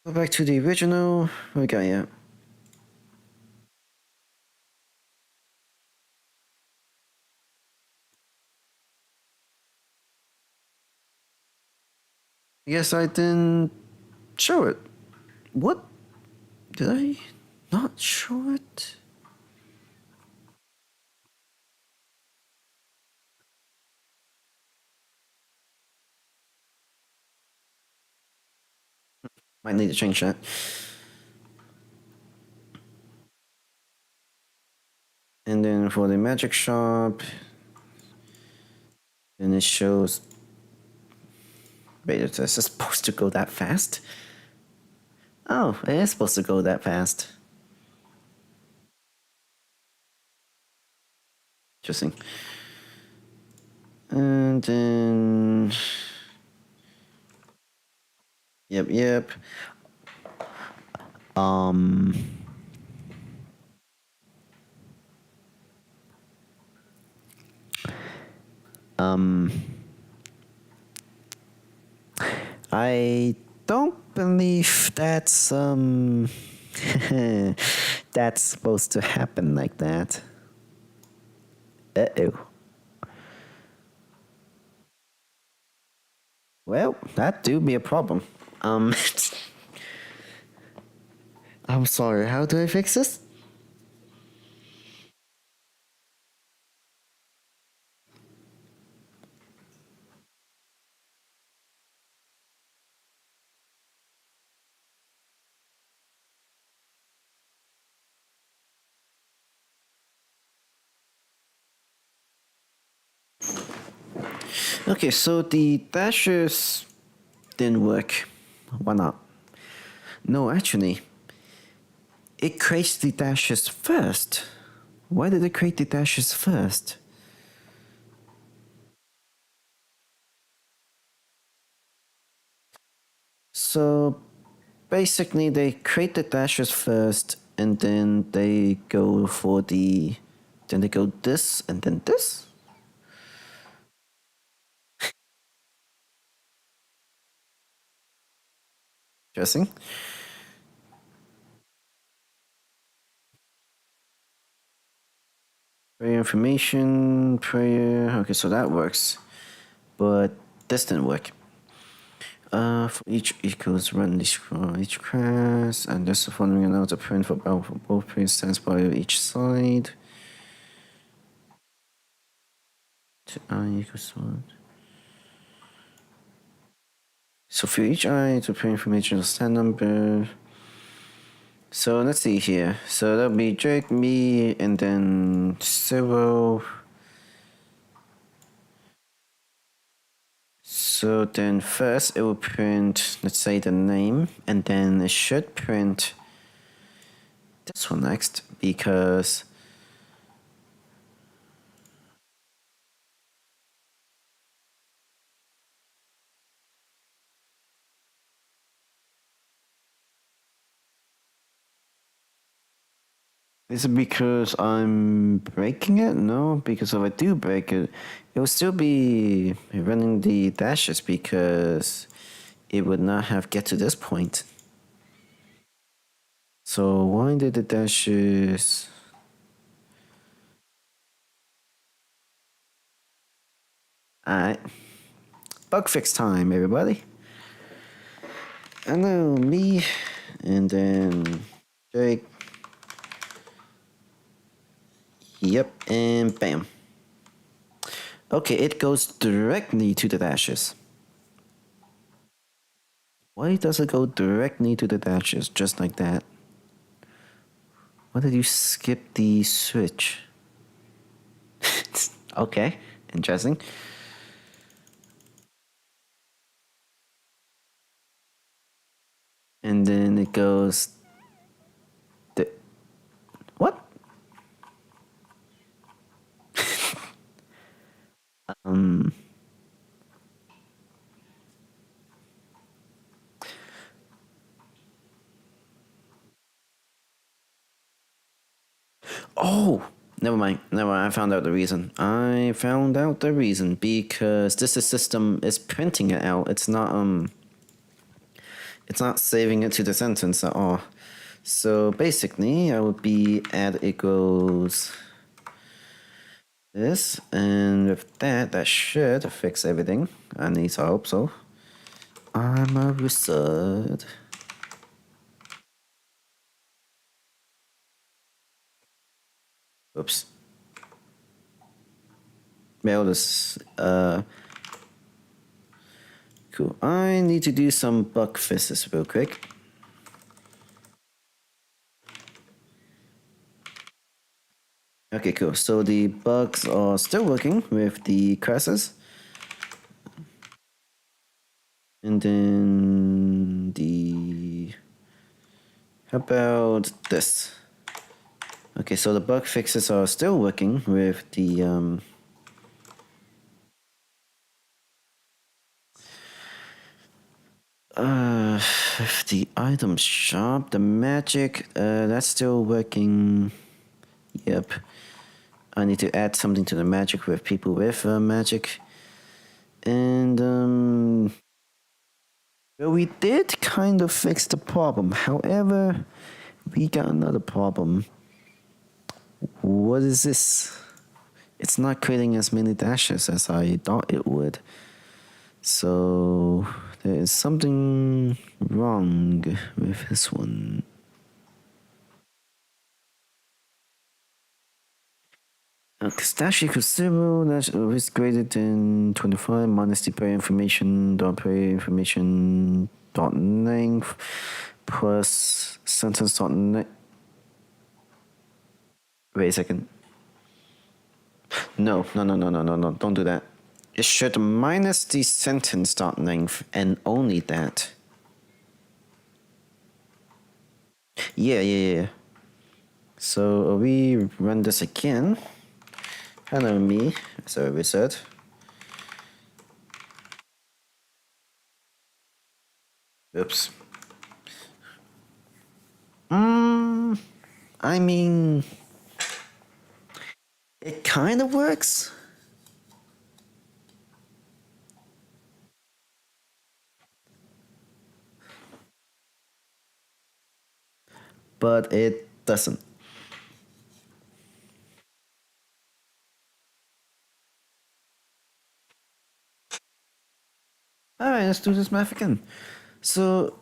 Go back to the original. We got, yeah. Yes, I didn't show it. What? Did I not show it? Might need to change that. And then for the magic shop, then it shows... Wait, is this supposed to go that fast? Oh, it is supposed to go that fast. Interesting. And then... Yep. Um... I don't believe that's that's supposed to happen like that. Uh-oh. Well, that do be a problem. I'm sorry, how do I fix this? Okay, so the dashes didn't work. Why not? No, actually, it creates the dashes first. Why did it create the dashes first? So basically, they create the dashes first, and then they go for the. Then they go this, and then this? Interesting. Prayer information, prayer. Okay, so that works. But this didn't work. For each equals run each class, and there's the following announce a print for both print stands by each side. I equals one. So for each I to print information stand number. So let's see here. So that'll be Jake, me, and then 0. So then first it will print, let's say, the name, and then it should print this one next because is it because I'm breaking it? No, because if I do break it, it will still be running the dashes because it would not have get to this point. So why did the dashes? Alright. Bug fix time, everybody. Hello, me, and then Jake. Yep, and bam. Okay, it goes directly to the dashes. Why does it go directly to the dashes, just like that? Why did you skip the switch? Okay, interesting. And then it goes. The, what? Um. Oh, never mind. Never mind. I found out the reason. I found out the reason because this system is printing it out. It's not It's not saving it to the sentence at all. So basically, I would be add equals this, and with that, that should fix everything. At least I hope so. I'm a wizard. Oops. Well, this, cool. I need to do some bug fixes real quick. Okay, cool. So the bugs are still working with the classes. And then the... How about this? Okay, so the bug fixes are still working with the the item shop, the magic, that's still working. Yep. I need to add something to the magic with people with magic. And well, we did kind of fix the problem. However, we got another problem. What is this? It's not creating as many dashes as I thought it would. So there is something wrong with this one. Dash equals 0, dash is greater than 25 minus the player information dot player information dot length plus sentence dot length. Wait a second. No, don't do that. It should minus the sentence dot length and only that. Yeah. So we run this again. Hello me, so we said. Oops. I mean, it kind of works. But it doesn't. Alright, let's do this math again. So,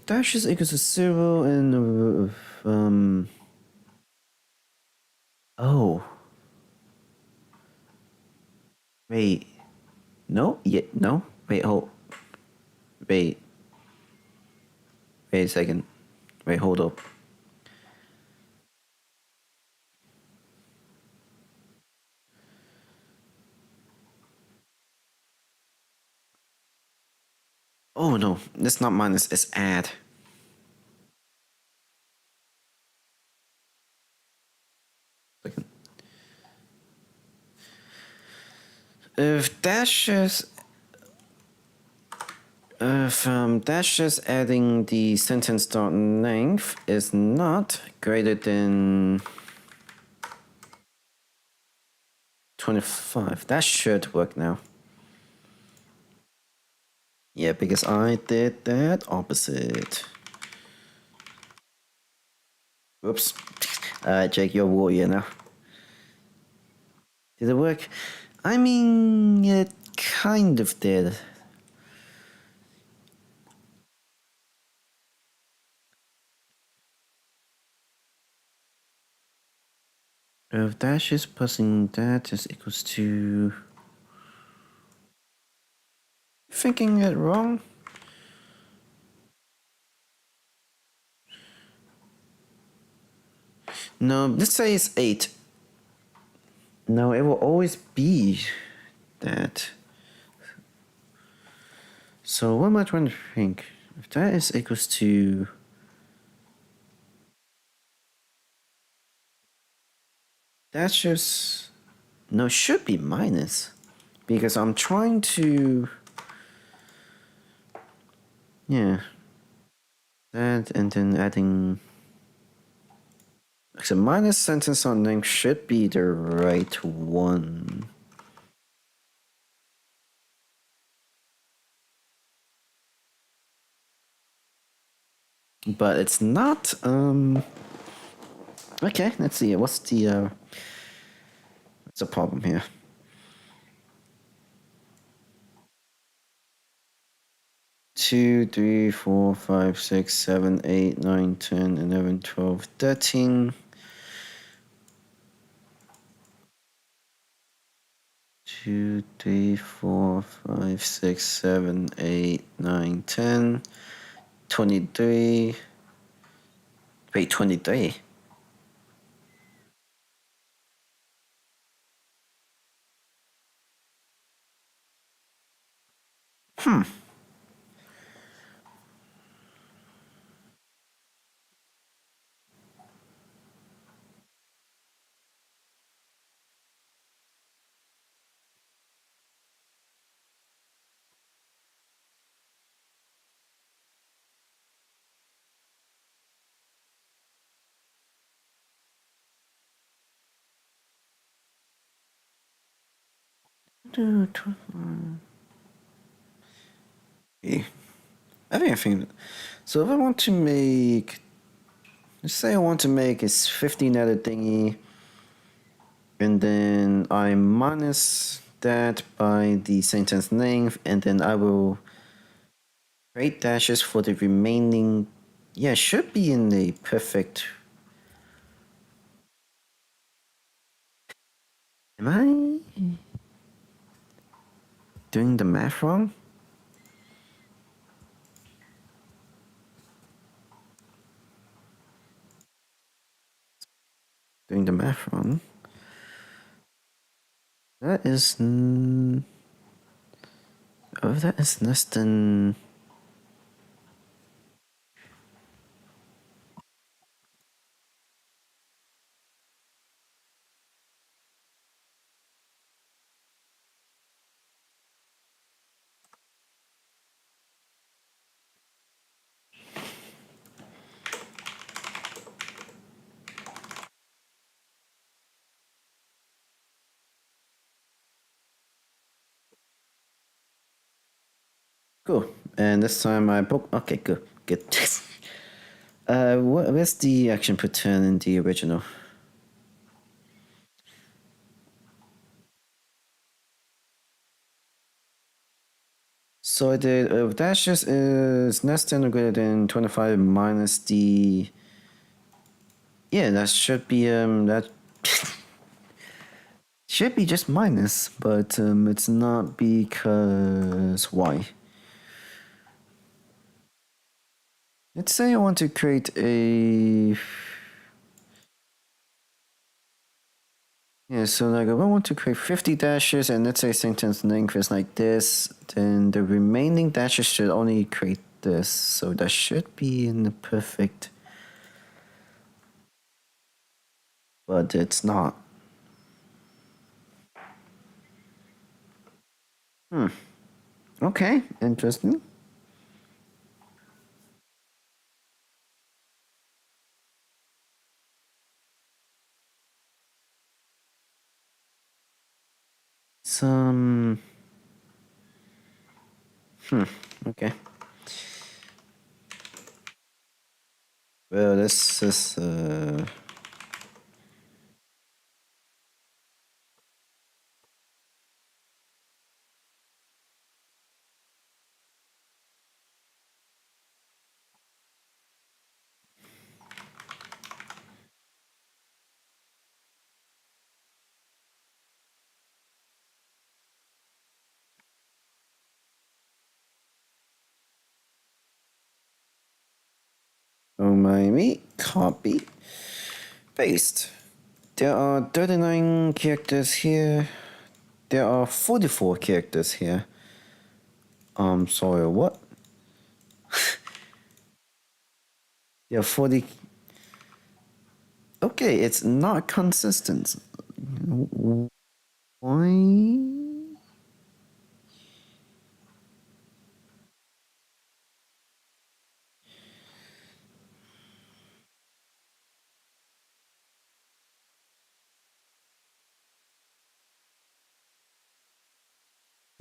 dash is equal to 0 and, oh. Wait. No? Yeah, no? Wait, hold. Wait. Wait a second. Wait, hold up. Oh no, it's not minus, it's add. Second. If dash is dash is adding the sentence dot length is not greater than 25. That should work now. Yeah, because I did that opposite. Oops. Jake, you're a warrior now. Did it work? I mean, it kind of did. If dash is passing that is equals to... Thinking it wrong? No, let's say it's 8. No, it will always be that. So what am I trying to think? If that is equals to... That's just... No, it should be minus. Because I'm trying to... Yeah. That and then adding... So minus sentence on length should be the right one. But it's not, okay, let's see. What's the problem here? Two, 3, 4, 5, 6, 7, 8, 9, 10, 11, 12, 13. 2, 3, 4, 5, 6, 7, 8, 9, 10, 23. Wait, 23. I think so. If I want to make, let's say I want to make a 15 letter thingy, and then I minus that by the sentence length, and then I will create dashes for the remaining. Yeah, should be in the perfect. Am I doing the math wrong? Doing the math wrong. That is. Oh, that is less than. Cool. And this time I book. Okay, good. Good. Where's the action pattern in the original? So the dashes is less than or greater than 25 minus the. Yeah, that should be that should be just minus, but it's not because why? Let's say I want to create a. Yeah, so like if I want to create 50 dashes and let's say sentence length is like this, then the remaining dashes should only create this. So that should be in the perfect. But it's not. Okay, interesting. Some. Okay. Well, this is. Oh my me. Copy. Paste. There are 39 characters here. There are 44 characters here. Sorry, what? There are 40. Okay, it's not consistent. Why?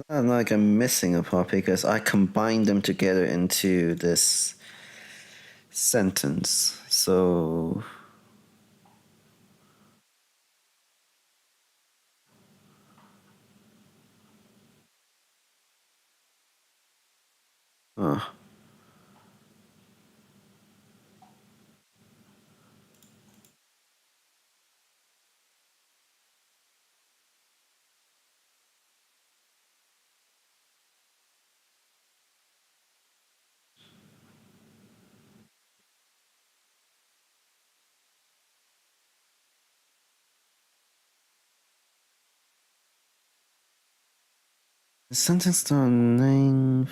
I'm like I'm missing a part because I combined them together into this sentence. So, uh, the sentence start name.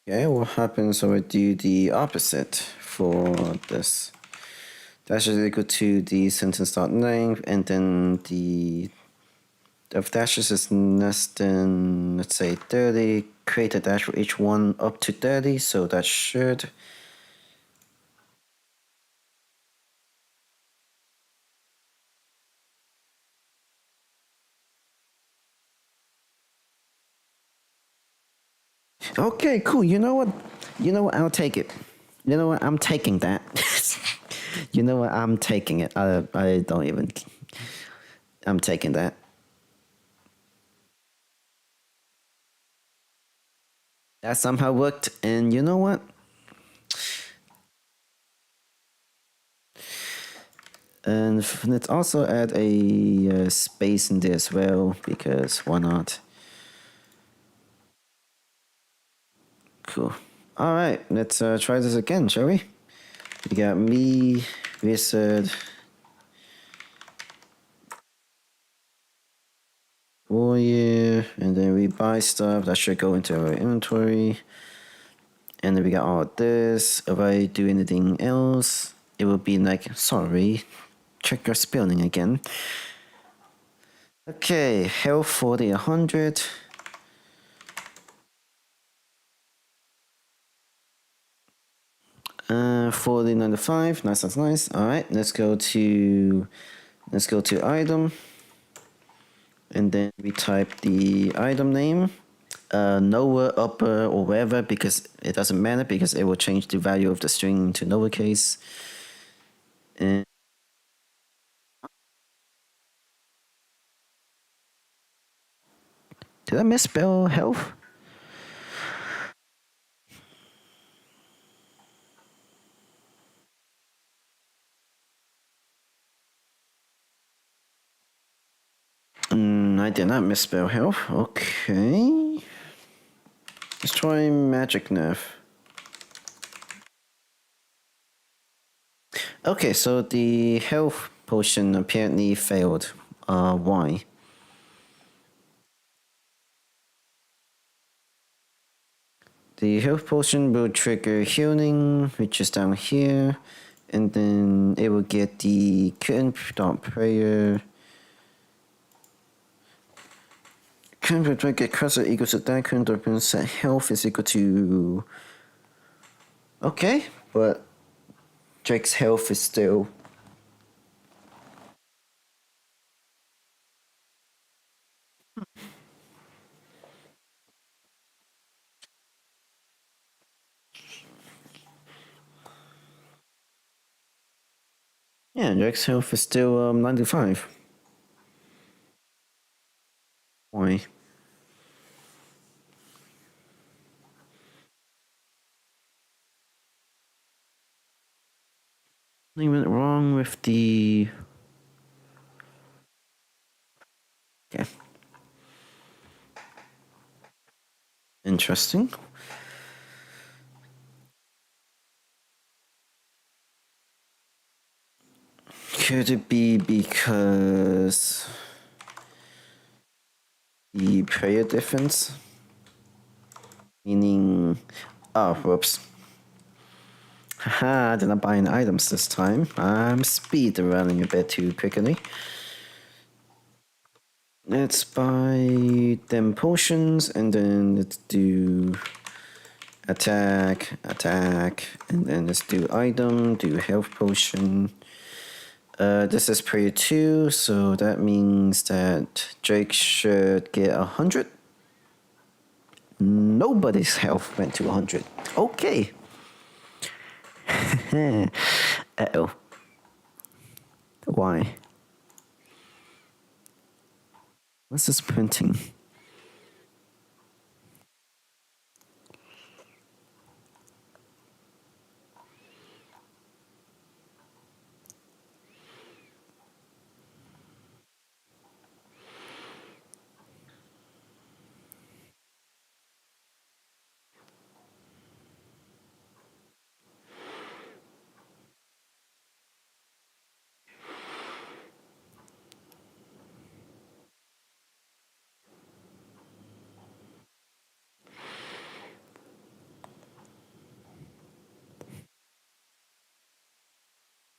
Okay, what happens when we do the opposite for this? Dash is equal to the sentence start length and then the of dashes is less than, let's say, 30, create a dash for each one up to 30, so that should... Okay, cool. You know what? I'll take it. You know what? I'm taking that. You know what? I'm taking it. I don't even... I'm taking that. That somehow worked, and you know what? And let's also add a space in there as well, because why not? Cool. Alright, let's try this again, shall we? We got me, wizard, warrior, and then we buy stuff that should go into our inventory. And then we got all this. If I do anything else, it will be like, sorry, check your spelling again. Okay, health 40, 100. Uh, 40, 95. Nice, that's nice. Alright, let's go to item. And then we type the item name. Lower, upper, or wherever, because it doesn't matter, because it will change the value of the string to lowercase. And did I misspell health? I did not misspell health. Okay. Let's try magic nerf. Okay, so the health potion apparently failed. Why? The health potion will trigger healing, which is down here, and then it will get the current prayer. Current prayer get cursor equals to that current weapon set health is equal to. Okay, but Drake's health is still. Yeah, Drake's health is still 95. Why? Something went wrong with the. Okay. Interesting. Could it be because the prayer difference? Meaning, oh, whoops. Haha, did not buy any items this time. I'm speed running a bit too quickly. Let's buy them potions and then let's do attack, and then let's do item, do health potion. This is prayer 2, so that means that Drake should get 100. Nobody's health went to 100. Okay. Uh-oh. Why? What's this printing?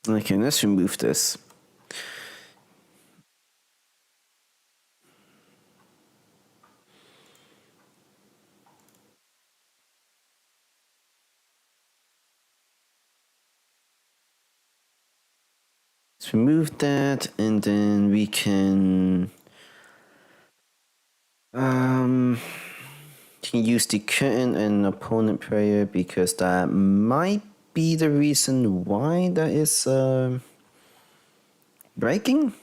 Okay, let's remove this. Let's remove that, and then we um can use the curtain and opponent player because that might be the reason why that is breaking.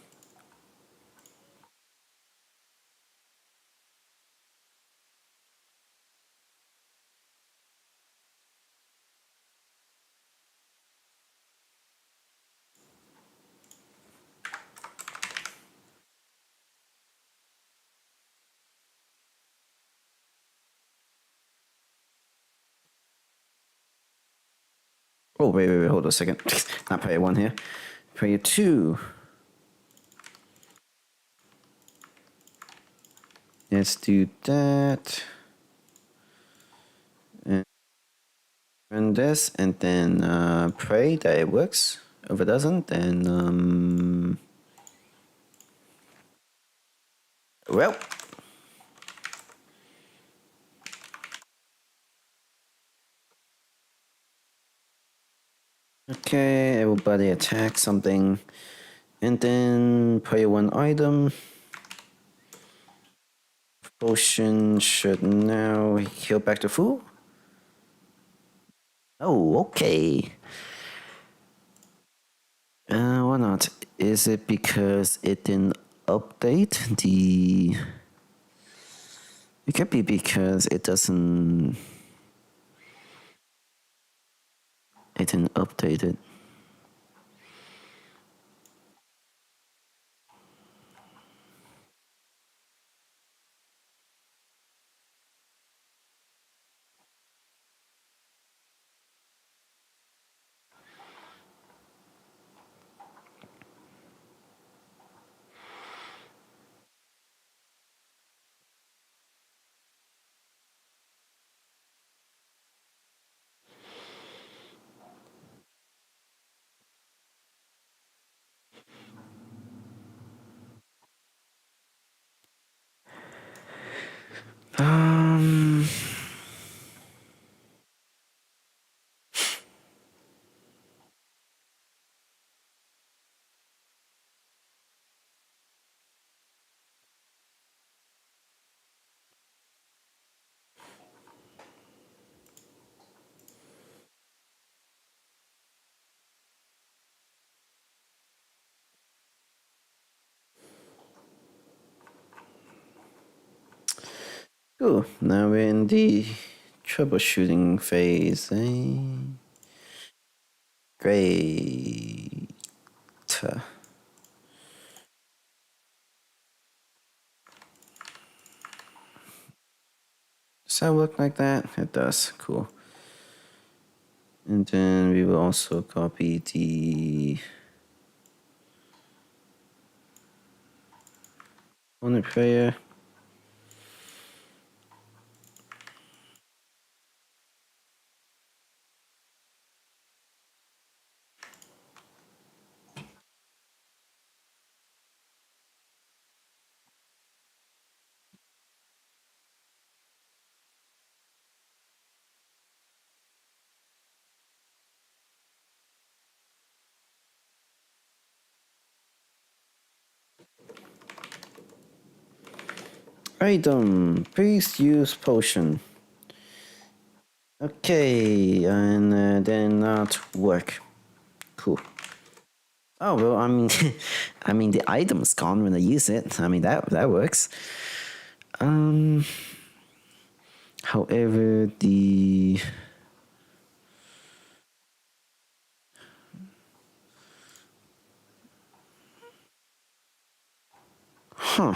Oh, wait, hold on a second. Not player 1 here. Player 2. Let's do that. And run this, and then pray that it works. If it doesn't, then well. Okay, everybody attack something. And then player 1 item. Potion should now heal back to full. Oh, okay. Why not? Is it because it didn't update the... It could be because it doesn't... It didn't update it. Um... Cool. Now we're in the troubleshooting phase, eh? Great. Does that look like that? It does. Cool. And then we will also copy the opponent player. Item. Please use potion. Okay, and then not work. Cool. Oh well, I mean, I mean the item's gone when I use it. I mean that works. Um. However, the huh.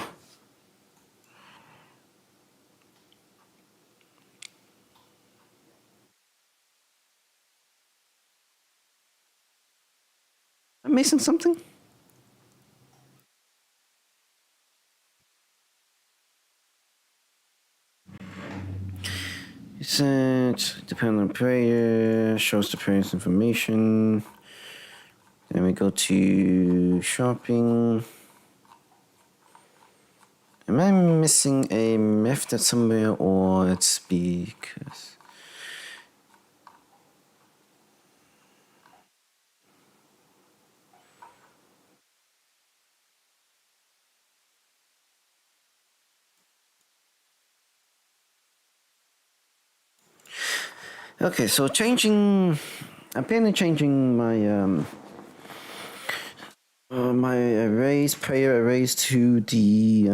I'm missing something. It said depend on player, shows the player's information. Then we go to shopping. Am I missing a method somewhere, or it's because... Okay, so changing, apparently changing my arrays, player arrays to the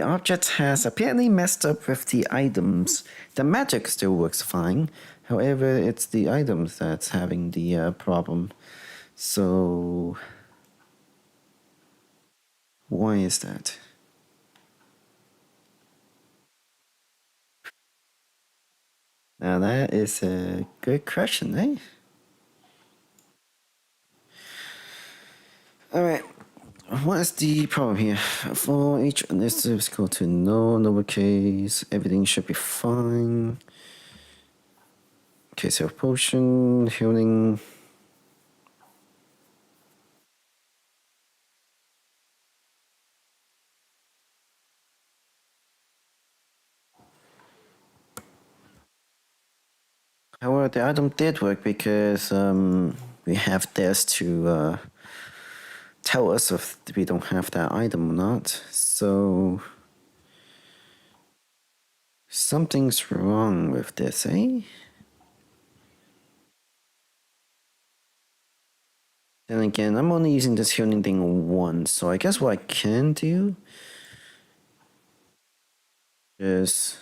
object has apparently messed up with the items. The magic still works fine. However, it's the items that's having the problem. So why is that? Now that is a good question, eh? Alright, what is the problem here? For each this is equal to no lowercase, everything should be fine. Okay, so potion, healing. However, the item did work because we have this to tell us if we don't have that item or not. So something's wrong with this, eh? Then again, I'm only using this healing thing once, so I guess what I can do is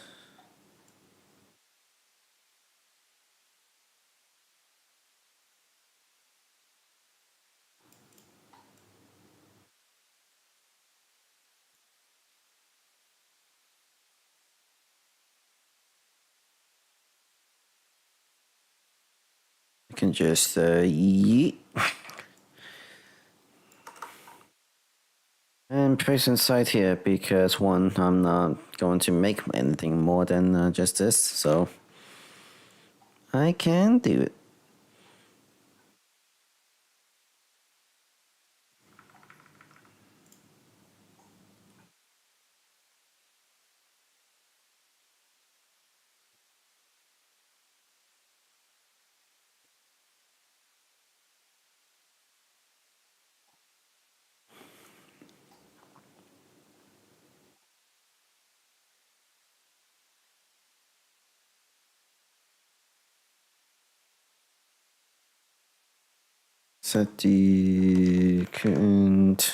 I can just yeet and place inside here because one, I'm not going to make anything more than just this, so I can do it. Set the current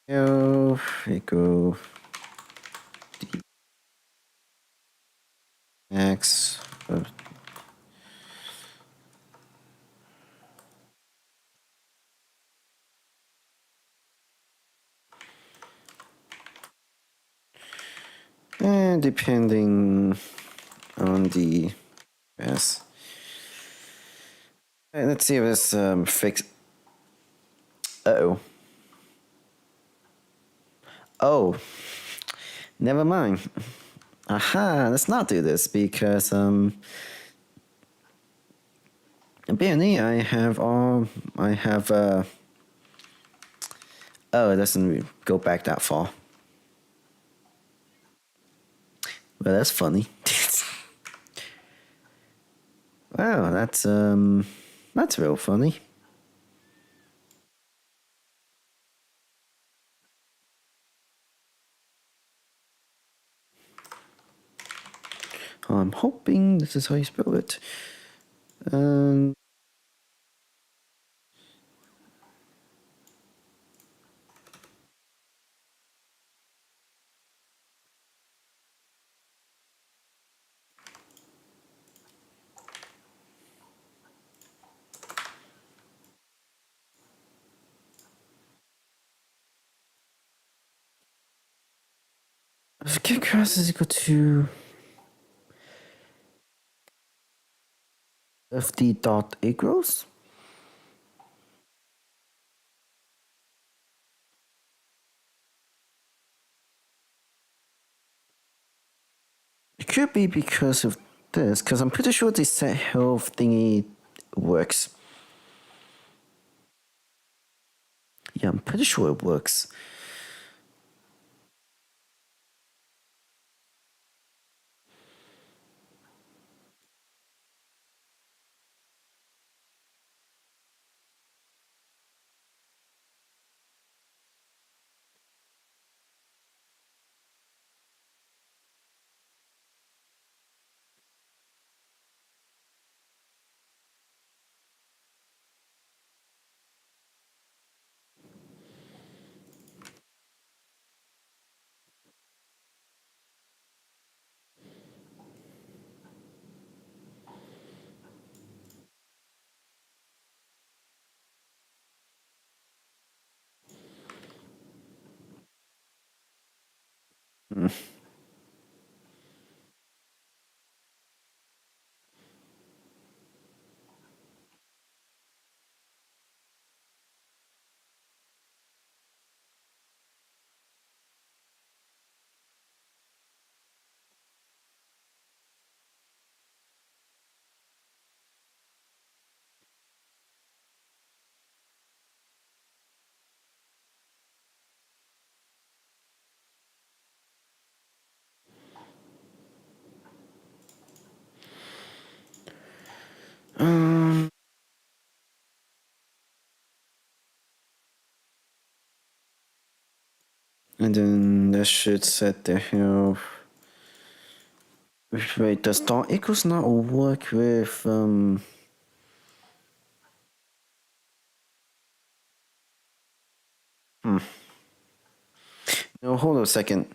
we go X and depending on the yes. Alright, let's see if this fix. Uh-oh. Oh, never mind. Aha, let's not do this because apparently I have oh, it doesn't go back that far. Well, that's funny. Wow, that's real funny. I'm hoping this is how you spell it. Um, get cross is equal to FD dot equals. It could be because of this, because I'm pretty sure the set health thingy works. Yeah, I'm pretty sure it works. Um, and then that should set the health. Wait, does Dark Echoes not work with No, hold on a second.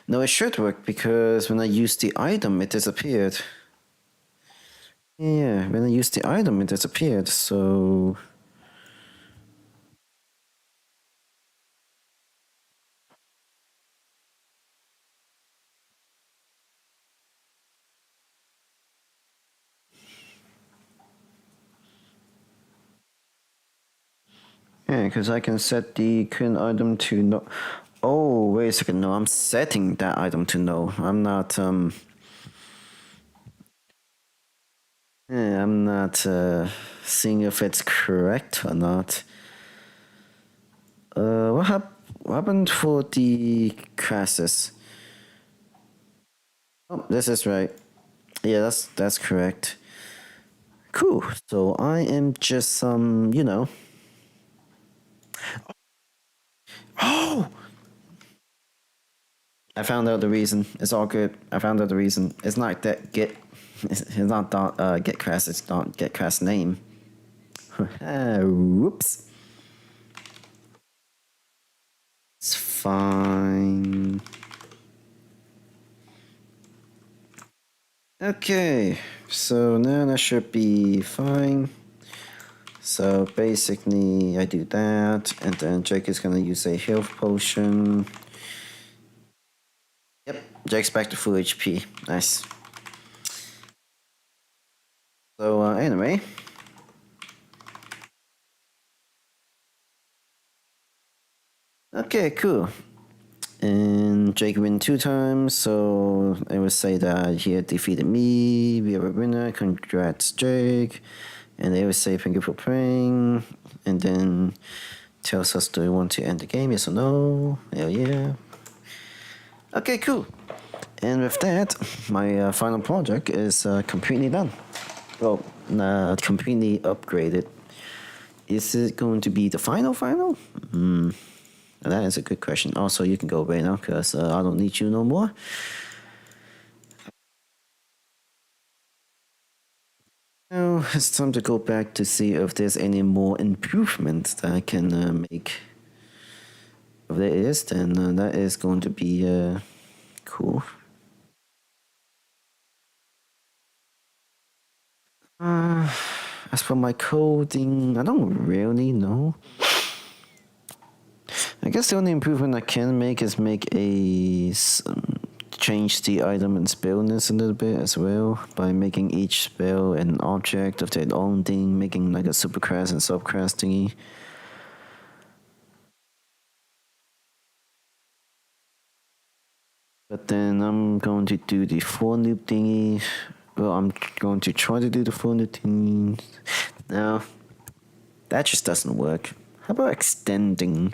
No, it should work because when I used the item, it disappeared. Yeah, when I used the item, it disappeared. So yeah, because I can set the current item to no. Oh, wait a second. No, I'm setting that item to no. I'm not. Yeah, I'm not seeing if it's correct or not. What happened for the classes? Oh, this is right. Yeah, that's correct. Cool. So I am just Oh, I found out the reason. It's all good. I found out the reason. It's not that get. It's not get crass. It's not get crass name. Whoops. It's fine. Okay, so now that should be fine. So basically, I do that, and then Jake is gonna use a health potion. Yep, Jake's back to full HP. Nice. So anyway, okay, cool. And Jake win 2 times, so I would say that he had defeated me. We are a winner. Congrats, Jake. And they would say thank you for playing. And then tells us do we want to end the game, yes or no? Hell yeah. Okay, cool. And with that, my final project is completely done. Well, completely upgraded. Is it going to be the final? That is a good question. Also, you can go away now because I don't need you no more. Now it's time to go back to see if there's any more improvements that I can make. If there is, then that is going to be cool. Uh, as for my coding, I don't really know. I guess the only improvement I can make is make change the item and spellness a little bit as well by making each spell an object of their own thing, making like a superclass and subclass thingy. But then I'm going to do the for loop thingy. Well, I'm going to try to do the for loop thingy. No, that just doesn't work. How about extending?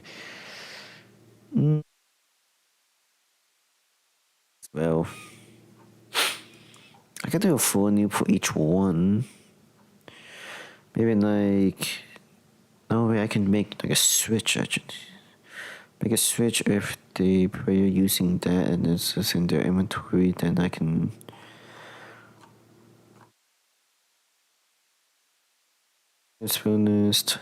Well, I can do a for loop for each one. Maybe like, no way I can make like a switch actually. Make a switch if the player using that and it's just in their inventory, then I can let's be honest.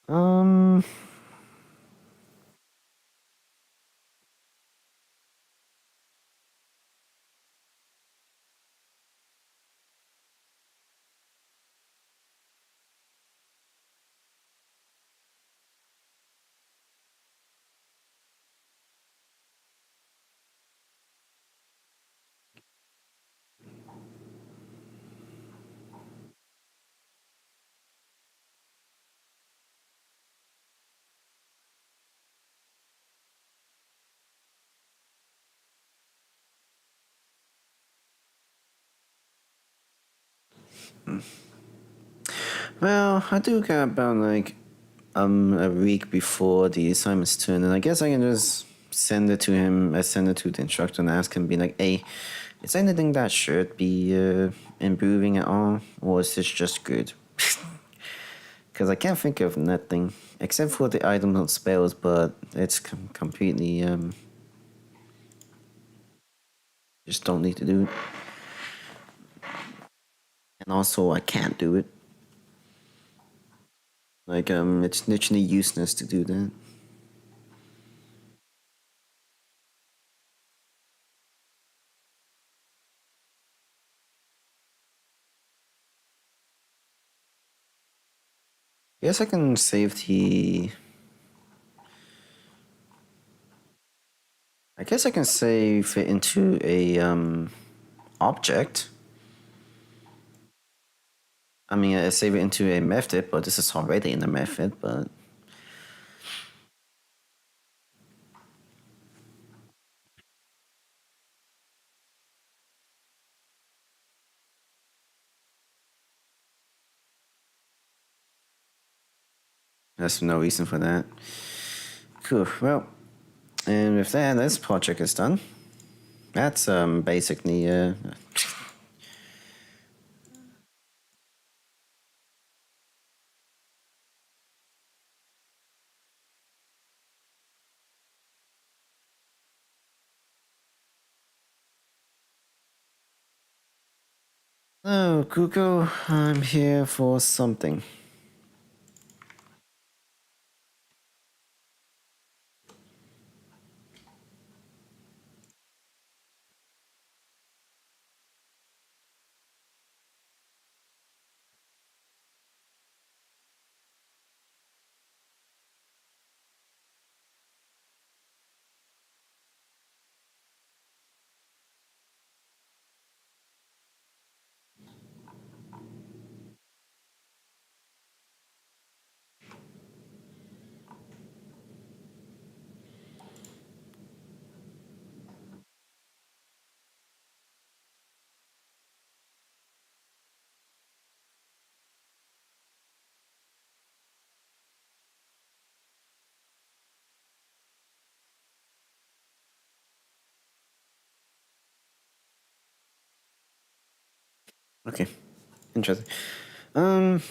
Um Well, I do get about like a week before the assignment's turn, and I guess I can just send it to him. I send it to the instructor and ask him, be like, "Hey, is anything that should be improving at all, or is this just good?" Because I can't think of nothing except for the items and spells, but it's completely just don't need to do it, and also I can't do it. Like it's literally useless to do that. Guess I can save the. I guess I can save it into a object. I mean, I save it into a method, but this is already in the method. But there's no reason for that. Cool. Well, and with that, this project is done. That's basically Oh, Google, I'm here for something. Okay, interesting. Um,